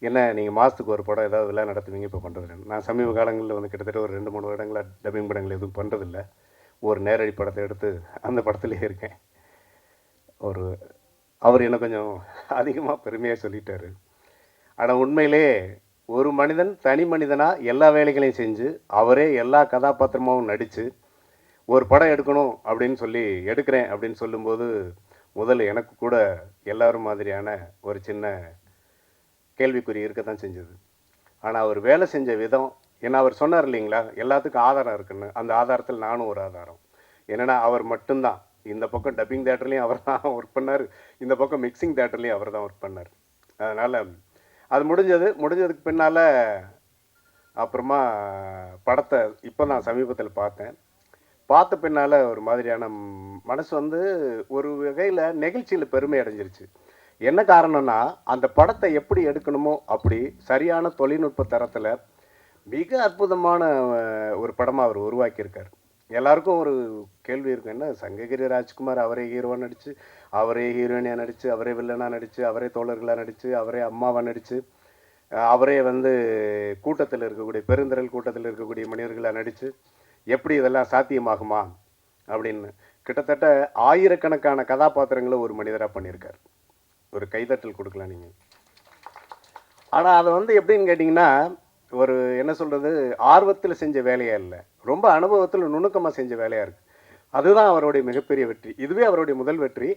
என்ன நீங்கள் மாதத்துக்கு ஒரு படம் ஏதாவது விழா நடத்துவீங்க, இப்போ பண்ணுறது. நான் சமீப காலங்களில் கிட்டத்தட்ட ஒரு 2-3 வருடங்களாக டப்பிங் படங்கள் எதுவும் பண்ணுறதில்ல. ஒரு நேரடி படத்தை எடுத்து அந்த படத்துலேயே இருக்கேன். அவர் என்ன கொஞ்சம் அதிகமாக பெருமையாக சொல்லிட்டாரு. ஆனால் உண்மையிலே ஒரு மனிதன் தனி மனிதனாக எல்லா வேலைகளையும் செஞ்சு அவரே எல்லா கதாபாத்திரமாகவும் நடித்து ஒரு படம் எடுக்கணும் அப்படின்னு சொல்லி எடுக்கிறேன் அப்படின்னு சொல்லும்போது முதல்ல எனக்கு கூட எல்லோரும் மாதிரியான ஒரு சின்ன கேள்விக்குறி இருக்க தான் செஞ்சது. ஆனால் அவர் வேலை செஞ்ச விதம், ஏன்னா அவர் சொன்னார் இல்லைங்களா, எல்லாத்துக்கும் ஆதாரம் இருக்குன்னு. அந்த ஆதாரத்தில் நானும் ஒரு ஆதாரம். என்னென்னா அவர் மட்டும்தான் இந்த பக்கம் டப்பிங் தேட்டர்லேயும் அவர் தான் ஒர்க் பண்ணார், இந்த பக்கம் மிக்சிங் தேட்டர்லேயும் அவர் தான் ஒர்க் பண்ணார். அதனால் அது முடிஞ்சதுக்கு பின்னால் அப்புறமா படத்தை இப்போ நான் சமீபத்தில் பார்த்த பின்னால் ஒரு மாதிரியான மனசு ஒரு வகையில் நெகிழ்ச்சியில் பெருமை அடைஞ்சிருச்சு. என்ன காரணம்னா, அந்த படத்தை எப்படி எடுக்கணுமோ அப்படி சரியான தொழில்நுட்ப தரத்தில் மிக அற்புதமான ஒரு படமாக அவர் உருவாக்கியிருக்கார். எல்லாருக்கும் ஒரு கேள்வி இருக்கும், என்ன சங்ககிரி ராஜ்குமார் அவரே ஹீரோவாக நடித்து, அவரே ஹீரோயினியாக நடித்து, அவரே வில்லனாக நடித்து, அவரே தோழர்களாக நடித்து, அவரே அம்மாவாக நடித்து, அவரே கூட்டத்தில் இருக்கக்கூடிய பெருந்திரள் கூட்டத்தில் இருக்கக்கூடிய மனிதர்களாக நடித்து எப்படி இதெல்லாம் சாத்தியமாகுமா அப்படின்னு கிட்டத்தட்ட ஆயிரக்கணக்கான கதாபாத்திரங்களை ஒரு மனிதராக பண்ணியிருக்கார். ஒரு கைதட்டல் கொடுக்கலாம் நீங்கள். ஆனால் அதை எப்படின்னு கேட்டிங்கன்னா, ஒரு என்ன சொல்கிறது, ஆர்வத்தில் செஞ்ச வேலையாக இல்லை, ரொம்ப அனுபவத்தில் நுணுக்கமாக செஞ்ச வேலையாக இருக்குது. அதுதான் அவருடைய மிகப்பெரிய வெற்றி. இதுவே அவருடைய முதல் வெற்றி.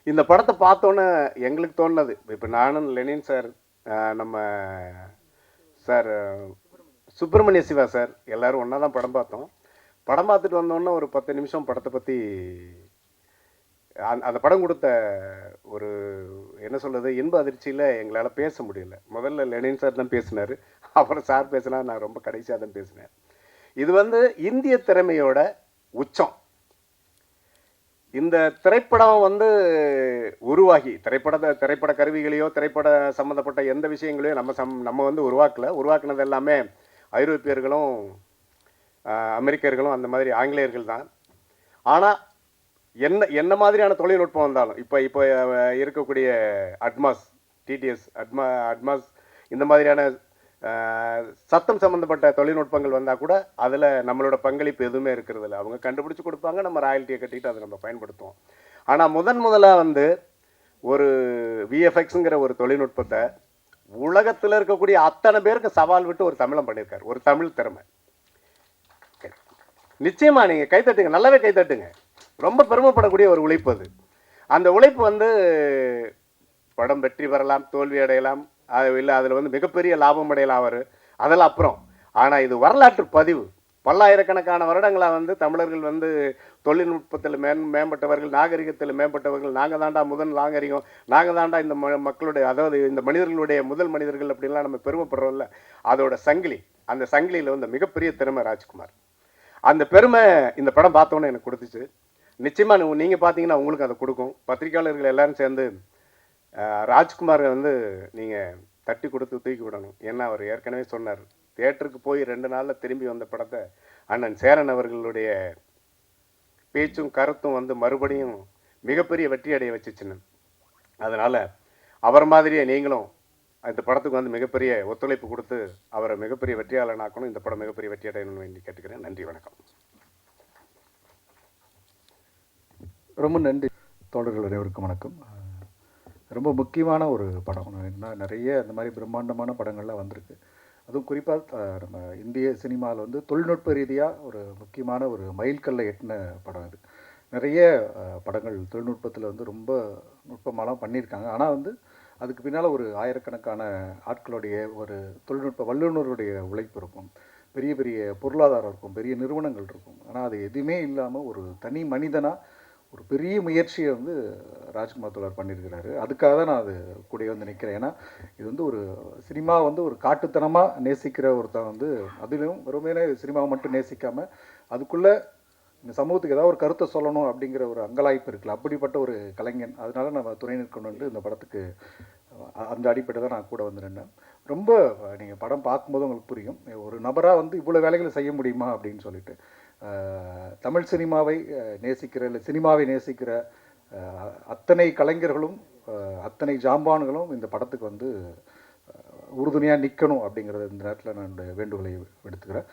இந்த படத்தை பார்த்தோன்னே எங்களுக்கு தோணுனது, இப்போ நானும் லெனின் சார், நம்ம சார் சுப்பிரமணிய சிவா சார் எல்லோரும் ஒன்றா தான் படம் பார்த்தோம். படம் பார்த்துட்டு வந்தோன்னே ஒரு 10 நிமிஷம் படத்தை பற்றி அந்த படம் கொடுத்த ஒரு என்ன சொல்கிறது இன்ப அதிர்ச்சியில் எங்களால் பேச முடியல. முதல்ல லெனின் சார் தான் பேசினார், அப்புறம் சார் பேசினா, நான் ரொம்ப கடைசியாக தான் பேசினேன். இது வந்து இந்திய திறமையோட உச்சம். இந்த திரைப்படம் வந்து உருவாகி திரைப்பட கருவிகளையோ திரைப்பட சம்மந்தப்பட்ட எந்த விஷயங்களையோ நம்ம வந்து உருவாக்குனது எல்லாமே ஐரோப்பியர்களும் அமெரிக்கர்களும் அந்த மாதிரி ஆங்கிலேயர்கள் தான். ஆனால் என்ன மாதிரியான தொழில்நுட்பம் வந்தாலும் இப்போ இருக்கக்கூடிய அட்மாஸ், டிடிஎஸ், அட்மாஸ் இந்த மாதிரியான சத்தம் சம்மந்தப்பட்ட தொழில்நுட்பங்கள் வந்தால் கூட அதில் நம்மளோட பங்களிப்பு எதுவுமே இருக்கிறது இல்லை. அவங்க கண்டுபிடிச்சி கொடுப்பாங்க, நம்ம ராயல்ட்டியை கட்டிட்டு அதை நம்ம பயன்படுத்துவோம். ஆனால் முதலாக வந்து ஒரு விஎஃப்எக்ஸுங்கிற ஒரு தொழில்நுட்பத்தை உலகத்தில் இருக்கக்கூடிய அத்தனை பேருக்கு சவால் விட்டு ஒரு தமிழன் பண்ணியிருக்காரு, ஒரு தமிழ் திறமை. நிச்சயமாக நீங்கள் கைத்தட்டுங்க, நல்லாவே கைத்தட்டுங்க. ரொம்ப பெருமைப்படக்கூடிய ஒரு உழைப்பு அது. அந்த உழைப்பு வந்து படம் வெற்றி பெறலாம், தோல்வி அடையலாம், இல்லை அதில் வந்து மிகப்பெரிய லாபம் அடையலாம் அவர், அதெல்லாம் அப்புறம். ஆனால் இது வரலாற்று பதிவு. பல்லாயிரக்கணக்கான வருடங்களாக வந்து தமிழர்கள் வந்து தொழில்நுட்பத்தில் மேம்பட்டவர்கள், நாகரிகத்தில் மேம்பட்டவர்கள், நாங்கள் தாண்டா முதல் நாகரிகம், நாங்கள் தாண்டா இந்த மக்களுடைய, அதாவது இந்த மனிதர்களுடைய முதல் மனிதர்கள் அப்படின்லாம் நம்ம பெருமைப்படுறோம்ல, அதோட சங்கிலி. அந்த சங்கிலியில் வந்து மிகப்பெரிய திறமை ராஜ்குமார். அந்த பெருமை இந்த படம் பார்த்தோன்னே எனக்கு கொடுத்துச்சு. நிச்சயமாக நீங்கள் பார்த்தீங்கன்னா உங்களுக்கு அதை கொடுக்கும். பத்திரிகையாளர்கள் எல்லாரும் சேர்ந்து ராஜ்குமாரை வந்து நீங்கள் தட்டி கொடுத்து தூக்கி விடணும். ஏன்னா அவர் ஏற்கனவே சொன்னார், தியேட்டருக்கு போய் 2 நாளில் திரும்பி வந்த படத்தை அண்ணன் சேரன் அவர்களுடைய பேச்சும் கருத்தும் வந்து மறுபடியும் மிகப்பெரிய வெற்றி அடைய வச்சுச்சுன்னு. அதனால் அவர் மாதிரியே நீங்களும் இந்த படத்துக்கு வந்து மிகப்பெரிய ஒத்துழைப்பு கொடுத்து அவரை மிகப்பெரிய வெற்றியாளனாக்கணும். இந்த படம் மிகப்பெரிய வெற்றி அடையணும்னு வேண்டி கேட்டுக்கிறேன். நன்றி, வணக்கம். ரொம்ப நன்றி. தோழர்கள் அனைவருக்கும் வணக்கம். ரொம்ப முக்கியமான ஒரு படம். நிறைய இந்த மாதிரி பிரம்மாண்டமான படங்கள்லாம் வந்திருக்கு. அதுவும் குறிப்பாக நம்ம இந்திய சினிமாவில் வந்து தொழில்நுட்ப ரீதியாக ஒரு முக்கியமான ஒரு மைல்கல்லை எட்டின படம் இது. நிறைய படங்கள் தொழில்நுட்பத்தில் வந்து ரொம்ப நுட்பமாலாம் பண்ணியிருக்காங்க. ஆனால் வந்து அதுக்கு பின்னால் ஒரு ஆயிரக்கணக்கான ஆட்களுடைய ஒரு தொழில்நுட்ப வல்லுநருடைய உழைப்பு இருக்கும், பெரிய பெரிய பொருளாதாரம் இருக்கும், பெரிய நிறுவனங்கள் இருக்கும். ஆனால் அது எதுவுமே இல்லாமல் ஒரு தனி மனிதனாக ஒரு பெரிய முயற்சியை வந்து ராஜ்குமார் தோழர் பண்ணியிருக்கிறாரு. அதுக்காக தான் நான் அது கூட வந்து நிற்கிறேன். ஏன்னா இது வந்து ஒரு சினிமா வந்து ஒரு காட்டுத்தனமாக நேசிக்கிற ஒருத்தன் வந்து, அதிலும் வெறுமனே சினிமாவை மட்டும் நேசிக்காமல் அதுக்குள்ளே இந்த சமூகத்துக்கு ஏதாவது ஒரு கருத்தை சொல்லணும் அப்படிங்கிற ஒரு அங்கலாய்ப்பு இருக்குல்ல, அப்படிப்பட்ட ஒரு கலைஞன். அதனால நம்ம துணை நிற்கணுன்ட்டு இந்த படத்துக்கு அந்த அடிப்படை தான் நான் கூட வந்து நின்றேன். ரொம்ப நீங்கள் படம் பார்க்கும்போது உங்களுக்கு புரியும், ஒரு நபராக வந்து இவ்வளோ வேலைகளை செய்ய முடியுமா அப்படின்னு சொல்லிட்டு. தமிழ் சினிமாவை நேசிக்கிற, இல்லை சினிமாவை நேசிக்கிற அத்தனை கலைஞர்களும் அத்தனை ஜாம்பான்களும் இந்த படத்துக்கு வந்து உறுதுணையாக நிற்கணும் அப்படிங்கிறத இந்த நேரத்தில் நான் வேண்டுகோளை விடுத்துக்கிறேன்.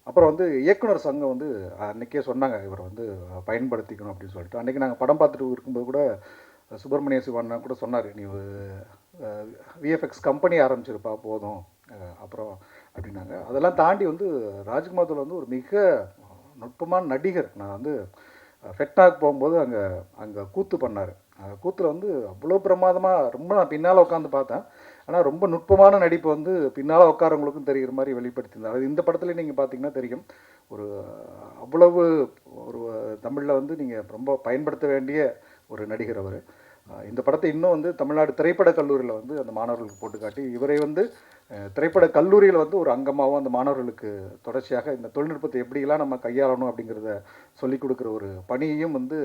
அப்புறம் வந்து இயக்குனர் சங்கம் வந்து அன்றைக்கே சொன்னாங்க இவரை வந்து பயன்படுத்திக்கணும் அப்படின்னு சொல்லிட்டு. அன்றைக்கி நாங்கள் படம் பார்த்துட்டு இருக்கும்போது கூட சுப்பிரமணிய சிவண்ணா கூட சொன்னார், நீ விஎஃப்எக்ஸ் கம்பெனி ஆரம்பிச்சிருப்பா போதும் அப்புறம் அப்படின்னாங்க. அதெல்லாம் தாண்டி வந்து ராஜ்குமார் வந்து ஒரு மிக நுட்பமான நடிகர். நான் வந்து ஃபெட்னாக் போகும்போது அங்கே கூத்து பண்ணார். கூத்தில் வந்து அவ்வளோ பிரமாதமாக, ரொம்ப நான் பின்னால் உட்காந்து பார்த்தேன். ஆனால் ரொம்ப நுட்பமான நடிப்பு வந்து பின்னால் உட்காரவங்களுக்கும் தெரிகிற மாதிரி வெளிப்படுத்தியிருந்தார். அது இந்த படத்துல நீங்கள் பார்த்தீங்கன்னா தெரியும். ஒரு அவ்வளவு ஒரு தமிழில் வந்து நீங்கள் ரொம்ப பயன்படுத்த வேண்டிய ஒரு நடிகர் அவர். இந்த படத்தை இன்னும் வந்து தமிழ்நாடு திரைப்பட கல்லூரியில் வந்து அந்த மாணவர்களுக்கு போட்டு காட்டி, இவரை வந்து திரைப்பட கல்லூரியில் வந்து ஒரு அங்கமாகவும் அந்த மாணவர்களுக்கு தொடர்ச்சியாக இந்த தொழில்நுட்பத்தை எப்படியெல்லாம் நம்ம கையாளணும் அப்படிங்கிறத சொல்லிக் கொடுக்குற ஒரு பணியையும் வந்து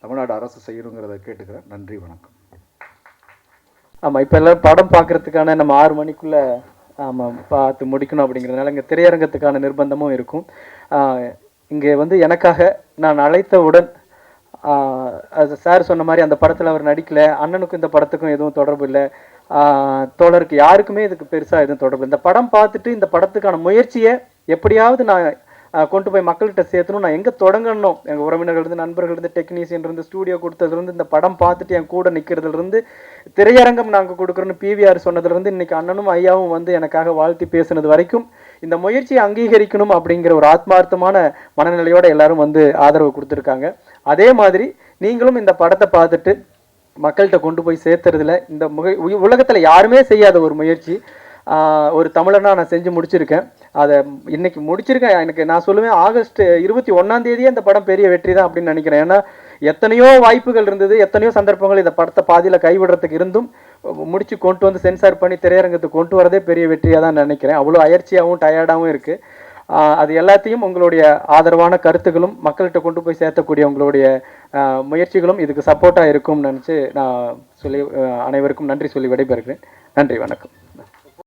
தமிழ்நாடு அரசு செய்யணுங்கிறத கேட்டுக்கிறேன். நன்றி, வணக்கம். ஆமாம், இப்போ எல்லோரும் படம் பார்க்குறதுக்கான நம்ம 6 மணிக்குள்ளே ஆமாம் பார்த்து முடிக்கணும் அப்படிங்கிறதுனால இங்கே திரையரங்கத்துக்கான நிர்பந்தமும் இருக்கும். இங்கே வந்து எனக்காக நான் அழைத்தவுடன் அது சார் சொன்ன மாதிரி அந்த படத்தில் அவர் நடிக்கலை, அண்ணனுக்கும் இந்த படத்துக்கும் எதுவும் தொடர்பு இல்லை, தோழருக்கு யாருக்குமே இதுக்கு பெருசாக எதுவும் தொடர்பு. இந்த படம் பார்த்துட்டு இந்த படத்துக்கான முயற்சியை எப்படியாவது நான் கொண்டு போய் மக்கள்கிட்ட சேர்த்தணும். நான் எங்கே தொடங்கணும், எங்கள் உறவினர்கள்லேருந்து, நண்பர்கள்லேருந்து, டெக்னீஷியன்லேருந்து, ஸ்டூடியோ கொடுத்ததுலேருந்து, இந்த படம் பார்த்துட்டு என் கூட நிற்கிறதுலேருந்து, திரையரங்கம் நாங்கள் கொடுக்குறோன்னு பிவிஆர் சொன்னதுலேருந்து, இன்றைக்கி அண்ணனும் ஐயாவும் வந்து எனக்காக வாழ்த்தி பேசுனது வரைக்கும் இந்த முயற்சியை அங்கீகரிக்கணும் அப்படிங்கிற ஒரு ஆத்மார்த்தமான மனநிலையோடு எல்லாரும் வந்து ஆதரவு கொடுத்துருக்காங்க. அதே மாதிரி நீங்களும் இந்த படத்தை பார்த்துட்டு மக்கள்கிட்ட கொண்டு போய் சேர்த்துறதுல இந்த உலகத்தில் யாருமே செய்யாத ஒரு முயற்சி ஒரு தமிழனா நான் செஞ்சு முடிச்சிருக்கேன். அதை இன்னைக்கு முடிச்சிருக்கேன். எனக்கு நான் சொல்லுவேன், ஆகஸ்ட் 21 இந்த படம் பெரிய வெற்றி தான் அப்படின்னு நினைக்கிறேன். ஏன்னா எத்தனையோ வாய்ப்புகள் இருந்தது, எத்தனையோ சந்தர்ப்பங்கள் இந்த படத்தை பாதியில் கைவிடுறதுக்கு இருந்தும் முடிச்சு கொண்டு வந்து சென்சார் பண்ணி திரையரங்கத்துக்கு கொண்டு வரதே பெரிய வெற்றியாக தான் நினைக்கிறேன். அவ்வளோ அயற்சியாகவும் டயர்டாகவும் இருக்குது. அது எல்லாத்தையும் உங்களுடைய ஆதரவான கருத்துக்களும் மக்கள்கிட்ட கொண்டு போய் சேர்த்தக்கூடிய உங்களுடைய முயற்சிகளும் இதுக்கு சப்போர்ட்டாக இருக்கும்னு நினச்சி நான் சொல்லி அனைவருக்கும் நன்றி சொல்லி விடைபெறுகிறேன். நன்றி, வணக்கம்.